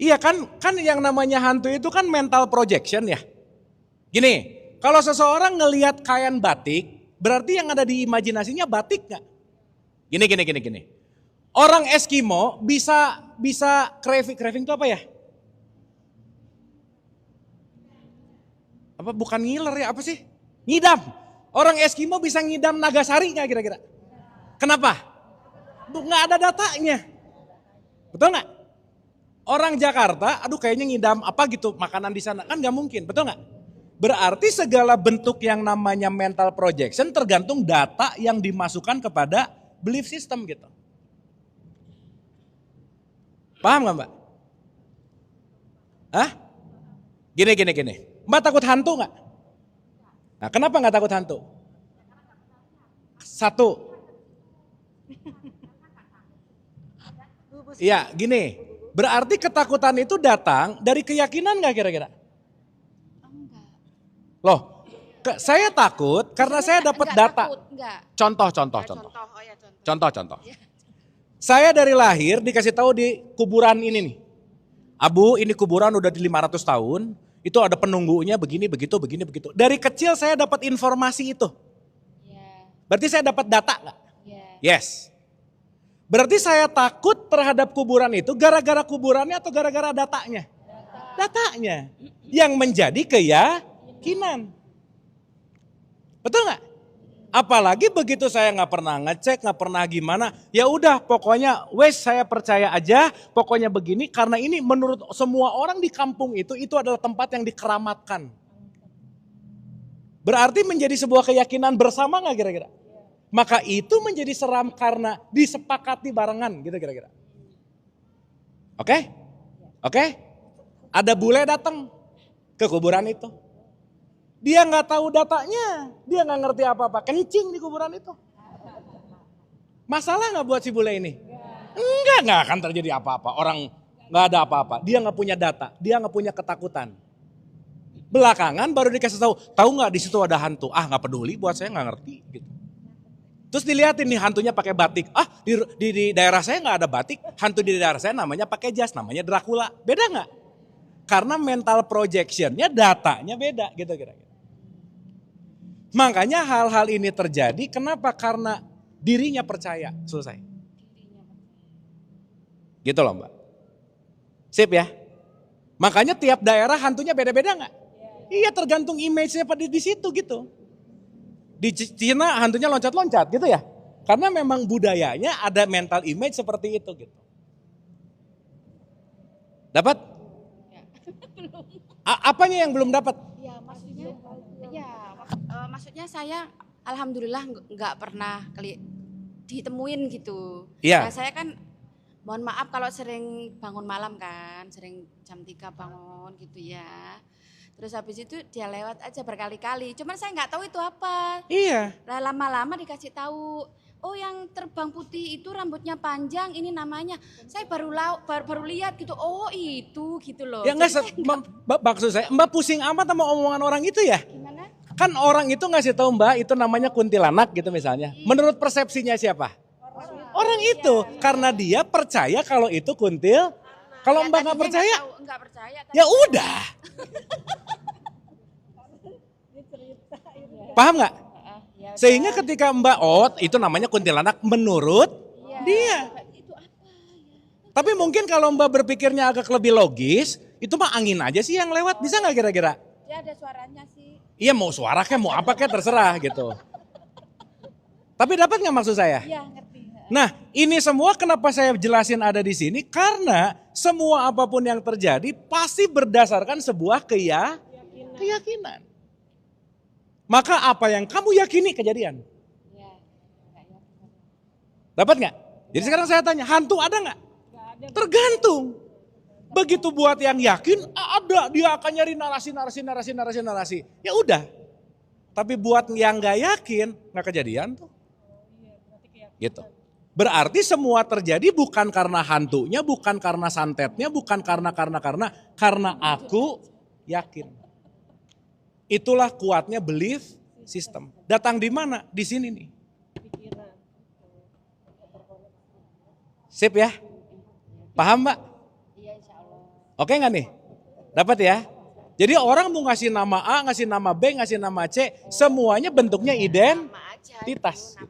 [SPEAKER 5] Iya kan yang namanya hantu itu kan mental projection ya. Gini, kalau seseorang ngelihat kain batik, berarti yang ada di imajinasinya batik nggak? Gini. Orang Eskimo bisa craving itu apa ya? Apa bukan ngiler ya, apa sih? Ngidam. Orang Eskimo bisa ngidam Nagasari nggak kira-kira? Kenapa? Nggak ada datanya. Betul nggak? Orang Jakarta, aduh kayaknya ngidam apa gitu makanan di sana, kan nggak mungkin, betul nggak? Berarti segala bentuk yang namanya mental projection tergantung data yang dimasukkan kepada belief system gitu. Paham nggak Mbak? Hah? Gini. Mbak takut hantu nggak? Nah, kenapa nggak takut hantu? Satu. Iya, gini. Berarti ketakutan itu datang dari keyakinan nggak kira-kira?
[SPEAKER 2] Enggak.
[SPEAKER 5] Loh, saya takut karena saya dapat
[SPEAKER 2] Enggak
[SPEAKER 5] data.
[SPEAKER 2] takut, enggak.
[SPEAKER 5] Contoh.
[SPEAKER 2] Oh ya contoh.
[SPEAKER 5] Contoh. Saya dari lahir dikasih tahu di kuburan ini nih. Abu, ini kuburan udah di 500 tahun. Itu ada penunggunya begini, begitu. Dari kecil saya dapat informasi itu.
[SPEAKER 2] Ya,
[SPEAKER 5] Berarti saya dapat data nggak?
[SPEAKER 2] ya.
[SPEAKER 5] Yes. Berarti saya takut terhadap kuburan itu gara-gara kuburannya atau gara-gara datanya? Datanya. Yang menjadi keyakinan. Betul nggak? Apalagi begitu saya nggak pernah ngecek, nggak pernah gimana. Ya udah pokoknya saya percaya aja. Pokoknya begini karena ini menurut semua orang di kampung itu adalah tempat yang dikeramatkan. Berarti menjadi sebuah keyakinan bersama nggak kira-kira? Maka itu menjadi seram karena disepakati barengan gitu kira-kira. Oke? Ada bule datang ke kuburan itu. Dia nggak tahu datanya, dia nggak ngerti apa-apa, kencing di kuburan itu. Masalah nggak buat si bule ini? Nggak akan terjadi apa-apa. Orang nggak ada apa-apa, dia nggak punya data, dia nggak punya ketakutan. Belakangan baru dikasih tahu nggak di situ ada hantu? Ah nggak peduli, buat saya nggak ngerti. Gitu. Terus dilihatin nih hantunya pakai batik. Ah di daerah saya nggak ada batik, hantu di daerah saya namanya pakai jas, namanya Dracula. Beda nggak? Karena mental projectionnya datanya beda gitu kira-kira. Makanya hal-hal ini terjadi kenapa? Karena dirinya percaya, selesai. Gitu loh Mbak. Sip ya. Makanya tiap daerah hantunya beda-beda nggak? Iya tergantung image-nya di situ gitu. Di Cina hantunya loncat-loncat gitu ya. Karena memang budayanya ada mental image seperti itu gitu. Dapat? Apanya yang belum dapat?
[SPEAKER 2] Maksudnya saya alhamdulillah nggak pernah ditemuin gitu.
[SPEAKER 5] Iya.
[SPEAKER 2] Nah, saya kan mohon maaf kalau sering bangun malam kan, sering jam 3 bangun gitu ya. Terus habis itu dia lewat aja berkali-kali. Cuman saya nggak tahu itu apa.
[SPEAKER 5] Iya.
[SPEAKER 2] Nah, lama-lama dikasih tahu, oh yang terbang putih itu rambutnya panjang, ini namanya. Saya baru lihat gitu. Oh itu gitu loh.
[SPEAKER 5] Ya enggak,
[SPEAKER 2] Jadi
[SPEAKER 5] maksud saya Mbak pusing amat sama omongan orang itu ya.
[SPEAKER 2] gimana?
[SPEAKER 5] Kan orang itu ngasih tahu Mbak itu namanya kuntilanak gitu misalnya. Menurut persepsinya siapa? Orang itu. Karena dia percaya kalau itu kuntil. Kalau
[SPEAKER 2] Ya,
[SPEAKER 5] Mbak nggak
[SPEAKER 2] tadinya
[SPEAKER 5] percaya,
[SPEAKER 2] nggak percaya.
[SPEAKER 5] ya udah. Paham nggak?
[SPEAKER 2] Ya
[SPEAKER 5] Sehingga ketika Mbak, itu namanya kuntilanak menurut dia.
[SPEAKER 2] itu apa ya?
[SPEAKER 5] Tapi mungkin kalau Mbak berpikirnya agak lebih logis, itu mah angin aja sih yang lewat. Bisa nggak kira-kira?
[SPEAKER 2] Dia ada suaranya sih.
[SPEAKER 5] Iya mau suara kayak mau apa kayak terserah gitu. Tapi dapat nggak maksud saya?
[SPEAKER 2] Iya ngerti.
[SPEAKER 5] Nah ini semua kenapa saya jelasin ada di sini? Karena semua apapun yang terjadi pasti berdasarkan sebuah keyakinan. Maka apa yang kamu yakini kejadian.
[SPEAKER 2] Iya.
[SPEAKER 5] Dapat nggak? Jadi sekarang saya tanya, hantu ada nggak? Tergantung. Begitu buat yang yakin, ada, dia akan nyari narasi. Ya udah. Tapi buat yang nggak yakin, nggak kejadian tuh. Gitu. Berarti semua terjadi bukan karena hantunya, bukan karena santetnya, bukan karena aku yakin. Itulah kuatnya belief system. Datang di mana? Di sini nih. Sip ya? Paham Mbak?
[SPEAKER 2] Iya insya Allah.
[SPEAKER 5] Oke nggak nih? Dapat ya? Jadi orang mau ngasih nama A, ngasih nama B, ngasih nama C, semuanya bentuknya identitas.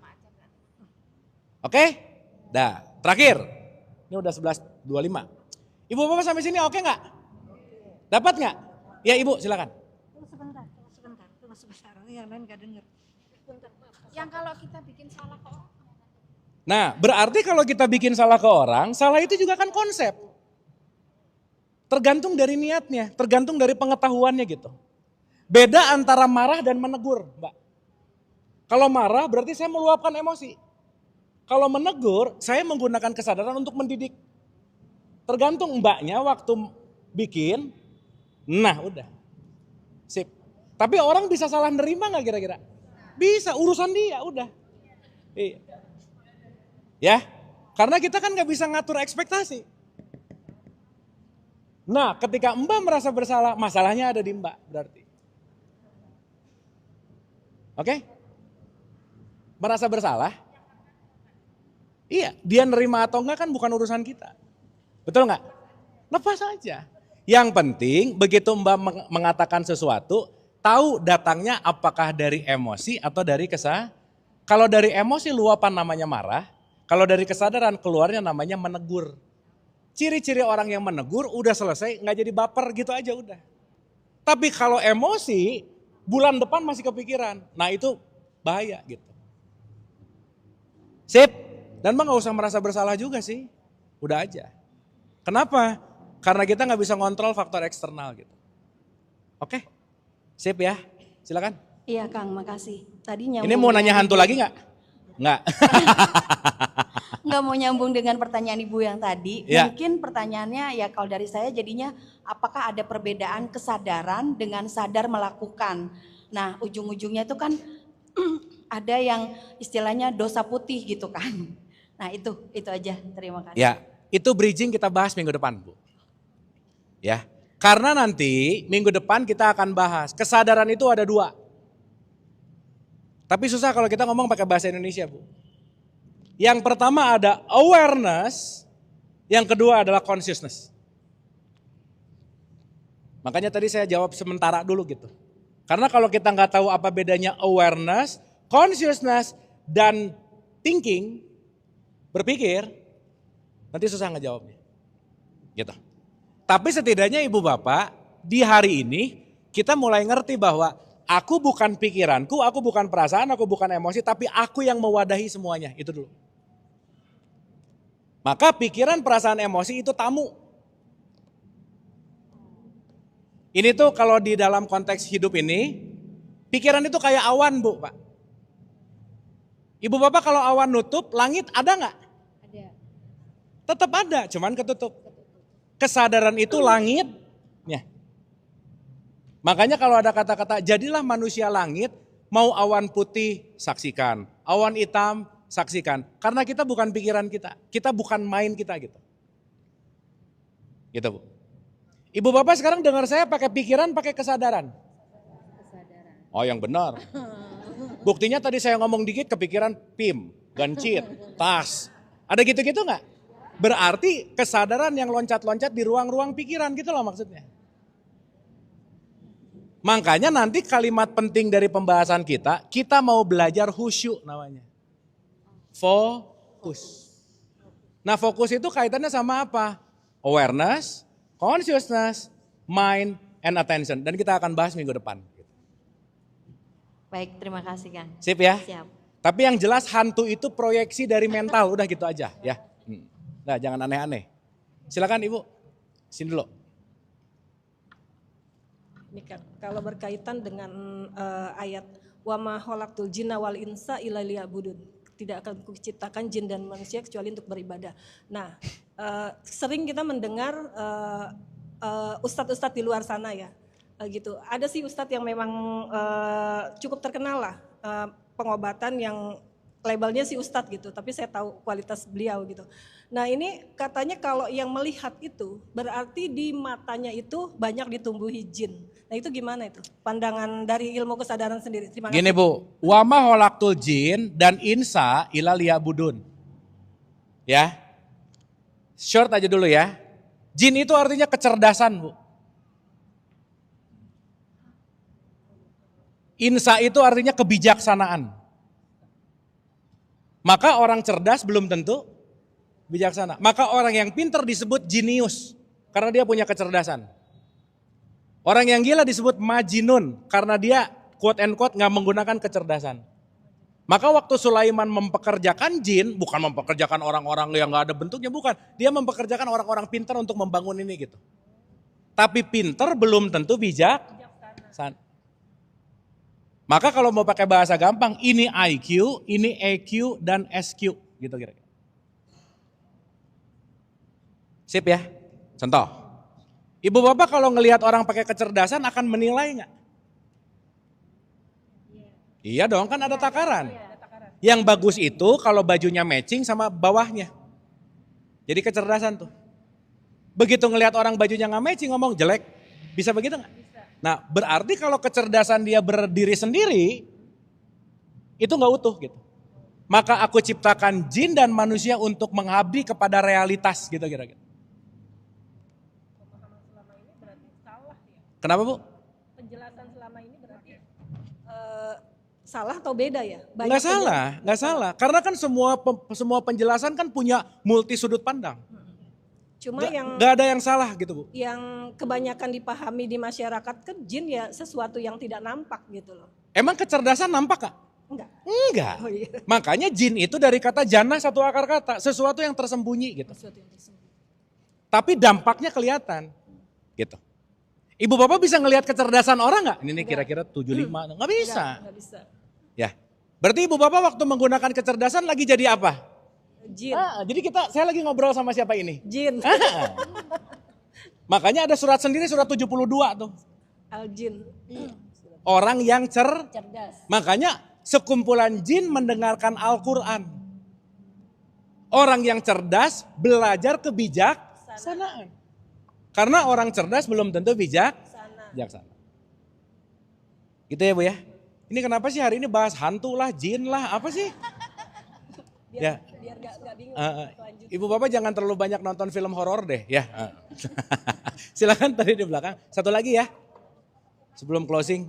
[SPEAKER 5] Oke? Dah, terakhir. Ini udah 11.25. Ibu Bapak sampai sini oke nggak? Dapat nggak? Ya Ibu silakan.
[SPEAKER 6] Tunggu sebentar, yang lain gak denger.
[SPEAKER 2] Yang kalau kita bikin salah ke orang.
[SPEAKER 5] Nah, berarti kalau kita bikin salah ke orang, salah itu juga kan konsep. Tergantung dari niatnya, tergantung dari pengetahuannya gitu. Beda antara marah dan menegur, Mbak. Kalau marah berarti saya meluapkan emosi. Kalau menegur, saya menggunakan kesadaran untuk mendidik. Tergantung mbaknya waktu bikin, nah udah. Sip. Tapi orang bisa salah nerima gak kira-kira? Bisa, urusan dia, udah. Iya. Ya, karena kita kan gak bisa ngatur ekspektasi. Nah, ketika Mbak merasa bersalah, masalahnya ada di Mbak berarti. Oke? Merasa bersalah? Iya, dia nerima atau enggak kan bukan urusan kita. Betul enggak? Lepas aja. Yang penting begitu Mbak mengatakan sesuatu, tahu datangnya apakah dari emosi atau dari Kalau dari emosi luapan namanya marah, kalau dari kesadaran keluarnya namanya menegur. Ciri-ciri orang yang menegur udah selesai, nggak jadi baper gitu aja udah. Tapi kalau emosi, bulan depan masih kepikiran. Nah itu bahaya gitu. Sip, dan Mbak nggak usah merasa bersalah juga sih. Udah aja. Kenapa? Karena kita nggak bisa ngontrol faktor eksternal gitu. Oke, sip ya, silakan.
[SPEAKER 6] Iya Kang, makasih. Tadi
[SPEAKER 5] Ini mau nanya hantu lagi nggak? Nggak.
[SPEAKER 6] Nggak mau nyambung dengan pertanyaan Ibu yang tadi.
[SPEAKER 5] Ya.
[SPEAKER 6] Mungkin pertanyaannya ya kalau dari saya jadinya apakah ada perbedaan kesadaran dengan sadar melakukan. Nah ujung-ujungnya itu kan ada yang istilahnya dosa putih gitu kan. Nah itu aja, terima kasih.
[SPEAKER 5] Ya, itu bridging kita bahas minggu depan Bu. Ya, karena nanti minggu depan kita akan bahas kesadaran itu ada 2. Tapi susah kalau kita ngomong pakai bahasa Indonesia Bu. Yang pertama ada awareness, yang kedua adalah consciousness. Makanya tadi saya jawab sementara dulu gitu. Karena kalau kita nggak tahu apa bedanya awareness, consciousness, dan thinking, berpikir, nanti susah ngejawabnya. Gitu. Tapi setidaknya Ibu Bapak, di hari ini kita mulai ngerti bahwa aku bukan pikiranku, aku bukan perasaan, aku bukan emosi, tapi aku yang mewadahi semuanya. Itu dulu. Maka pikiran, perasaan, emosi itu tamu. Ini tuh kalau di dalam konteks hidup ini, pikiran itu kayak awan Bu, Pak. Ibu Bapak kalau awan nutup, langit ada nggak?
[SPEAKER 6] Ada.
[SPEAKER 5] Tetap ada, cuman ketutup. Kesadaran itu langitnya. Makanya kalau ada kata-kata, jadilah manusia langit, mau awan putih, saksikan. Awan hitam, saksikan. Karena kita bukan pikiran kita bukan main kita gitu. Gitu Bu. Ibu Bapak sekarang dengar saya pakai pikiran, pakai kesadaran. Oh yang benar. Buktinya tadi saya ngomong dikit kepikiran PIM, gancit, tas. Ada gitu-gitu nggak? Berarti kesadaran yang loncat-loncat di ruang-ruang pikiran gitu loh maksudnya. Makanya nanti kalimat penting dari pembahasan kita mau belajar khusyuk namanya. Fokus. Nah fokus itu kaitannya sama apa? Awareness, consciousness, mind, and attention. Dan kita akan bahas minggu depan.
[SPEAKER 6] Baik, terima kasih Kang.
[SPEAKER 5] Sip ya?
[SPEAKER 6] Siap.
[SPEAKER 5] Tapi yang jelas hantu itu proyeksi dari mental, udah gitu aja ya. Nah jangan aneh-aneh. Silakan Ibu, sini dulu.
[SPEAKER 7] Ini kan kalau berkaitan dengan ayat wa ma khalaqtul jinna wal insa illa liya'budun. Tidak akan kuciptakan jin dan manusia kecuali untuk beribadah. Nah, sering kita mendengar ustadz-ustadz di luar sana ya. Gitu. Ada sih ustadz yang memang cukup terkenal lah pengobatan yang labelnya si ustadz gitu, tapi saya tahu kualitas beliau gitu. Nah ini katanya kalau yang melihat itu berarti di matanya itu banyak ditumbuhi jin. Nah itu gimana itu? Pandangan dari ilmu kesadaran sendiri. Terima kasih.
[SPEAKER 5] Gini Bu, wa ma khalaqtul jin dan insa illa liya'budun. Ya. Short aja dulu ya. Jin itu artinya kecerdasan, Bu. Insa itu artinya kebijaksanaan. Maka orang cerdas belum tentu bijaksana. Maka orang yang pintar disebut jinius karena dia punya kecerdasan. Orang yang gila disebut majinun karena dia quote and quote nggak menggunakan kecerdasan. Maka waktu Sulaiman mempekerjakan jin, bukan mempekerjakan orang-orang yang nggak ada bentuknya, bukan. Dia mempekerjakan orang-orang pintar untuk membangun ini gitu. Tapi pintar belum tentu bijaksana. Maka kalau mau pakai bahasa gampang, ini IQ, ini EQ, dan SQ. Gitu kira-kira. Sip ya? Contoh. Ibu bapak kalau ngelihat orang pakai kecerdasan akan menilai nggak? Iya dong, kan ada takaran. Yang bagus itu kalau bajunya matching sama bawahnya. Jadi kecerdasan tuh. Begitu ngelihat orang bajunya nggak matching ngomong jelek, bisa begitu nggak? Nah berarti kalau kecerdasan dia berdiri sendiri, itu nggak utuh gitu. Maka aku ciptakan jin dan manusia untuk mengabdi kepada realitas gitu kira-kira. Kenapa Bu?
[SPEAKER 7] Penjelasan selama ini berarti salah atau beda ya?
[SPEAKER 5] Nggak salah, nggak salah. Karena kan semua penjelasan kan punya multi sudut pandang.
[SPEAKER 7] Cuma
[SPEAKER 5] Nggak ada yang salah gitu Bu.
[SPEAKER 7] yang kebanyakan dipahami di masyarakat kan jin ya sesuatu yang tidak nampak gitu loh.
[SPEAKER 5] Emang kecerdasan nampak Kak?
[SPEAKER 7] Enggak.
[SPEAKER 5] Enggak.
[SPEAKER 7] Oh iya.
[SPEAKER 5] Makanya jin itu dari kata jannah satu akar kata, sesuatu yang tersembunyi gitu.
[SPEAKER 7] Sesuatu yang tersembunyi.
[SPEAKER 5] Tapi dampaknya kelihatan gitu. Ibu bapak bisa ngelihat kecerdasan orang nggak? Ini nih kira-kira 75, nggak bisa.
[SPEAKER 7] Enggak bisa.
[SPEAKER 5] Ya, berarti ibu bapak waktu menggunakan kecerdasan lagi jadi apa?
[SPEAKER 7] Jin.
[SPEAKER 5] Jadi saya lagi ngobrol sama siapa ini?
[SPEAKER 7] Jin.
[SPEAKER 5] Makanya ada surat sendiri, surat 72 tuh.
[SPEAKER 7] Al-jin.
[SPEAKER 5] Orang yang
[SPEAKER 4] Cerdas.
[SPEAKER 5] Makanya sekumpulan jin mendengarkan Al-Quran. Orang yang cerdas belajar kebijaksanaan. Karena orang cerdas belum tentu bijaksana. Gitu ya Bu ya. Ini kenapa sih hari ini bahas hantu lah, jin lah, apa sih?
[SPEAKER 7] Biar gak bingung.
[SPEAKER 5] Ibu bapak jangan terlalu banyak nonton film horor deh ya. Silakan tadi di belakang. Satu lagi ya. Sebelum closing.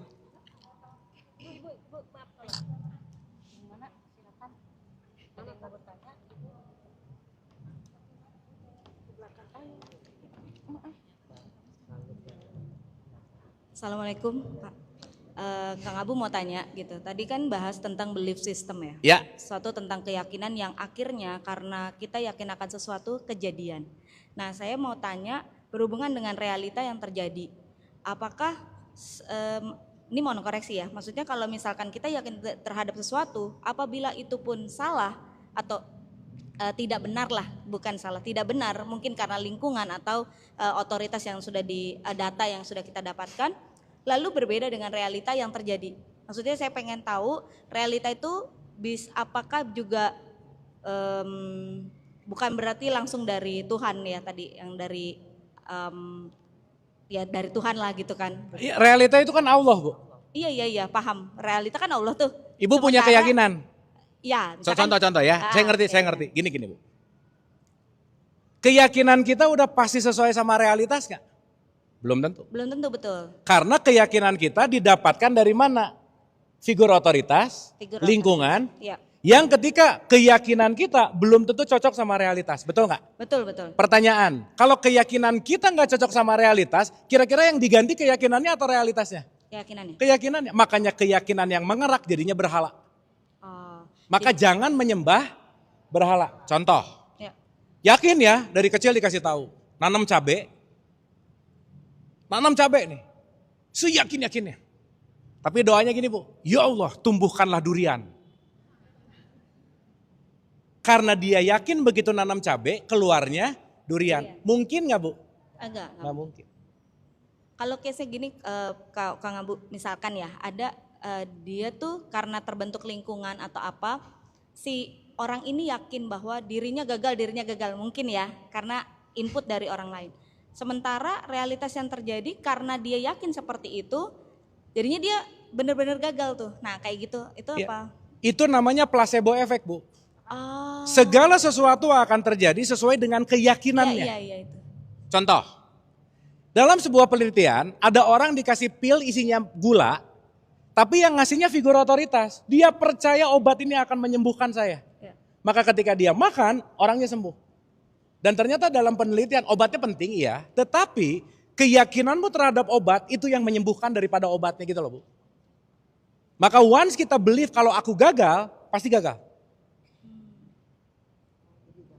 [SPEAKER 8] Assalamualaikum Pak. Kang Abu mau tanya gitu, tadi kan bahas tentang belief system ya.
[SPEAKER 5] Ya.
[SPEAKER 8] Suatu tentang keyakinan yang akhirnya karena kita yakin akan sesuatu kejadian. Nah saya mau tanya berhubungan dengan realita yang terjadi. Apakah, ini mohon koreksi ya, maksudnya kalau misalkan kita yakin terhadap sesuatu, apabila itu pun salah atau tidak benar lah, bukan salah, tidak benar mungkin karena lingkungan atau otoritas yang sudah data yang sudah kita dapatkan, lalu berbeda dengan realita yang terjadi. Maksudnya saya pengen tahu realita itu apakah juga bukan berarti langsung dari Tuhan ya tadi, yang dari ya dari Tuhan lah gitu kan.
[SPEAKER 5] Realita itu kan Allah Bu.
[SPEAKER 8] Iya paham, realita kan Allah tuh.
[SPEAKER 5] Ibu punya keyakinan.
[SPEAKER 8] Ya.
[SPEAKER 5] Contoh ya, saya ngerti. Gini Bu. Keyakinan kita udah pasti sesuai sama realitas gak? Belum tentu.
[SPEAKER 8] Belum tentu betul.
[SPEAKER 5] Karena keyakinan kita didapatkan dari mana? Figur otoritas, lingkungan,
[SPEAKER 8] ya.
[SPEAKER 5] Yang ketika keyakinan kita belum tentu cocok sama realitas, betul nggak?
[SPEAKER 8] Betul.
[SPEAKER 5] Pertanyaan, kalau keyakinan kita nggak cocok sama realitas, kira-kira yang diganti keyakinannya atau realitasnya?
[SPEAKER 8] Keyakinannya.
[SPEAKER 5] Keyakinannya, makanya keyakinan yang mengerak jadinya berhala.
[SPEAKER 8] Oh,
[SPEAKER 5] Maka jangan menyembah berhala. Contoh,
[SPEAKER 8] ya.
[SPEAKER 5] yakin ya dari kecil dikasih tahu, nanam cabai nih, seyakin-yakinnya. Tapi doanya gini Bu, ya Allah tumbuhkanlah durian. Karena dia yakin begitu nanam cabai keluarnya durian. Mungkin nggak Bu?
[SPEAKER 8] Enggak.
[SPEAKER 5] Nggak mungkin.
[SPEAKER 8] Kalau case gini, Kang Abu misalkan ya ada dia tuh karena terbentuk lingkungan atau apa, si orang ini yakin bahwa dirinya gagal mungkin ya karena input dari orang lain. Sementara realitas yang terjadi karena dia yakin seperti itu, jadinya dia benar-benar gagal tuh. Nah kayak gitu, itu
[SPEAKER 5] Ya.
[SPEAKER 8] apa?
[SPEAKER 5] Itu namanya placebo effect Bu.
[SPEAKER 8] Oh.
[SPEAKER 5] Segala sesuatu akan terjadi sesuai dengan keyakinannya.
[SPEAKER 8] Iya itu.
[SPEAKER 5] Contoh, dalam sebuah penelitian ada orang dikasih pil isinya gula, tapi yang ngasihnya figur otoritas. Dia percaya obat ini akan menyembuhkan saya.
[SPEAKER 7] Ya.
[SPEAKER 5] Maka ketika dia makan, orangnya sembuh. Dan ternyata dalam penelitian obatnya penting iya, tetapi keyakinanmu terhadap obat itu yang menyembuhkan daripada obatnya gitu loh Bu. Maka once kita believe kalau aku gagal, pasti gagal.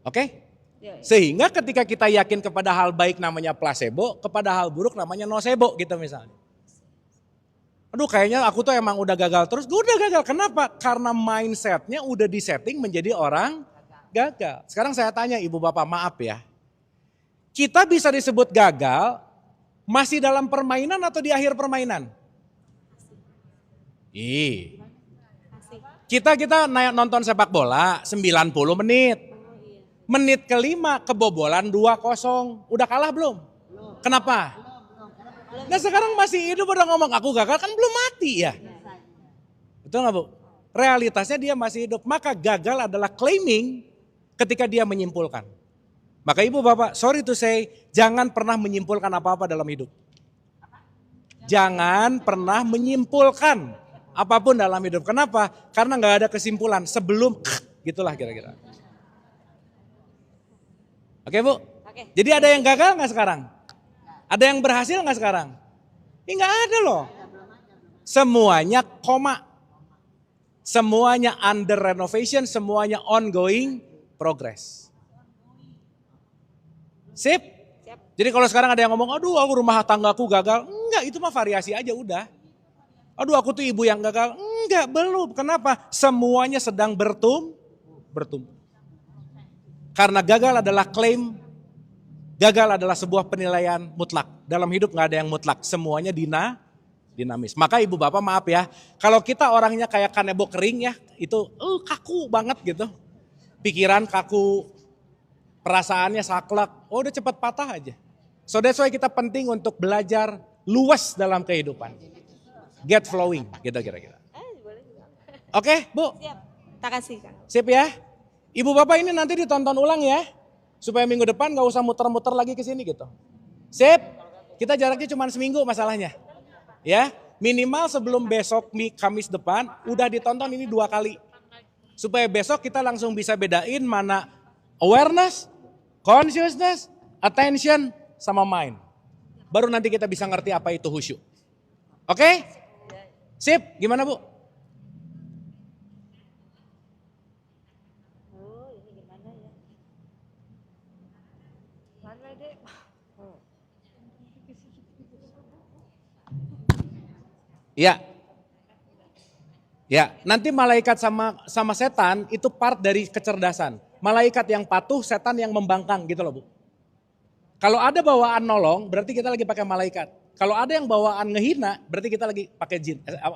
[SPEAKER 5] Oke?
[SPEAKER 7] Ya, ya.
[SPEAKER 5] Sehingga ketika kita yakin kepada hal baik namanya placebo, kepada hal buruk namanya nocebo gitu misalnya. Aduh kayaknya aku tuh emang udah gagal terus, gue udah gagal. Kenapa? Karena mindsetnya udah disetting menjadi orang gagal. Sekarang saya tanya ibu bapak, maaf ya. Kita bisa disebut gagal masih dalam permainan atau di akhir permainan? Kita nonton sepak bola 90 menit. Menit kelima kebobolan 2-0. Udah kalah belum? Kenapa? Nah sekarang masih hidup udah ngomong aku gagal kan belum mati ya. Betul gak Bu? Realitasnya dia masih hidup. Maka gagal adalah claiming ketika dia menyimpulkan. Maka ibu bapak, sorry to say, jangan pernah menyimpulkan apa-apa dalam hidup. Jangan pernah menyimpulkan apapun dalam hidup. Kenapa? Karena gak ada kesimpulan sebelum gitulah kira-kira. Oke Bu?
[SPEAKER 8] Oke.
[SPEAKER 5] Jadi ada yang gagal gak sekarang? Ada yang berhasil gak sekarang? Ini gak ada loh. Semuanya koma. Semuanya under renovation, semuanya ongoing progress. Sip? Jadi kalau sekarang ada yang ngomong, aduh aku rumah tanggaku gagal. Enggak, itu mah variasi aja udah. Aduh aku tuh ibu yang gagal. Enggak, belum. Kenapa? Semuanya sedang bertumbuh. Karena gagal adalah klaim, gagal adalah sebuah penilaian mutlak. Dalam hidup gak ada yang mutlak, semuanya dinamis. Maka ibu bapak maaf ya, kalau kita orangnya kayak kanebo kering ya, itu kaku banget gitu. Pikiran kaku, perasaannya saklek, udah cepat patah aja. So that's why kita penting untuk belajar luas dalam kehidupan. Get flowing gitu kira-kira. Oke Bu?
[SPEAKER 7] Siap. Tak kasih Kang.
[SPEAKER 5] Sip ya. Ibu bapak ini nanti ditonton ulang ya. Supaya minggu depan gak usah muter-muter lagi ke sini gitu. Sip. Kita jaraknya cuma seminggu masalahnya. Ya. Minimal sebelum besok Kamis depan udah ditonton ini 2 kali. Supaya besok kita langsung bisa bedain mana awareness, consciousness, attention, sama mind. Baru nanti kita bisa ngerti apa itu khusyuk. Oke? Sip. Gimana Bu? Ya. Ya, nanti malaikat sama setan itu part dari kecerdasan. Malaikat yang patuh, setan yang membangkang gitu loh Bu. Kalau ada bawaan nolong, berarti kita lagi pakai malaikat. Kalau ada yang bawaan ngehina, berarti kita lagi pakai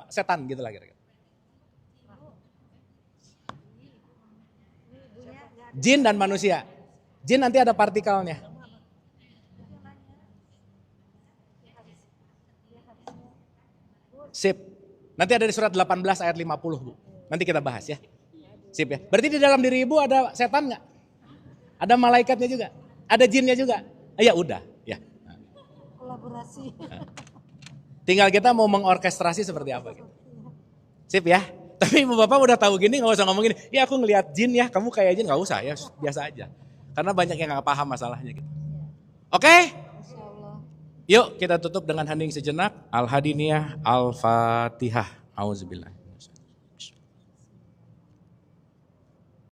[SPEAKER 5] setan gitu lah kira-kira. Jin dan manusia. Jin nanti ada partikelnya. Sip. Nanti ada di surat 18 ayat 50 Bu. Nanti kita bahas ya. Sip ya. Berarti di dalam diri ibu ada setan nggak? Ada malaikatnya juga? Ada jinnya juga? Ya udah. Ya.
[SPEAKER 6] Kolaborasi.
[SPEAKER 5] Tinggal kita mau mengorkestrasi seperti apa gitu. Sip ya. Tapi ibu bapak udah tahu gini nggak usah ngomong gini. Ya aku ngelihat jin ya, kamu kayak jin nggak usah ya, biasa aja. Karena banyak yang nggak paham masalahnya gitu. Oke? Yuk kita tutup dengan hening sejenak. Al-Hadiniyah, Al-Fatihah. Auzubillah.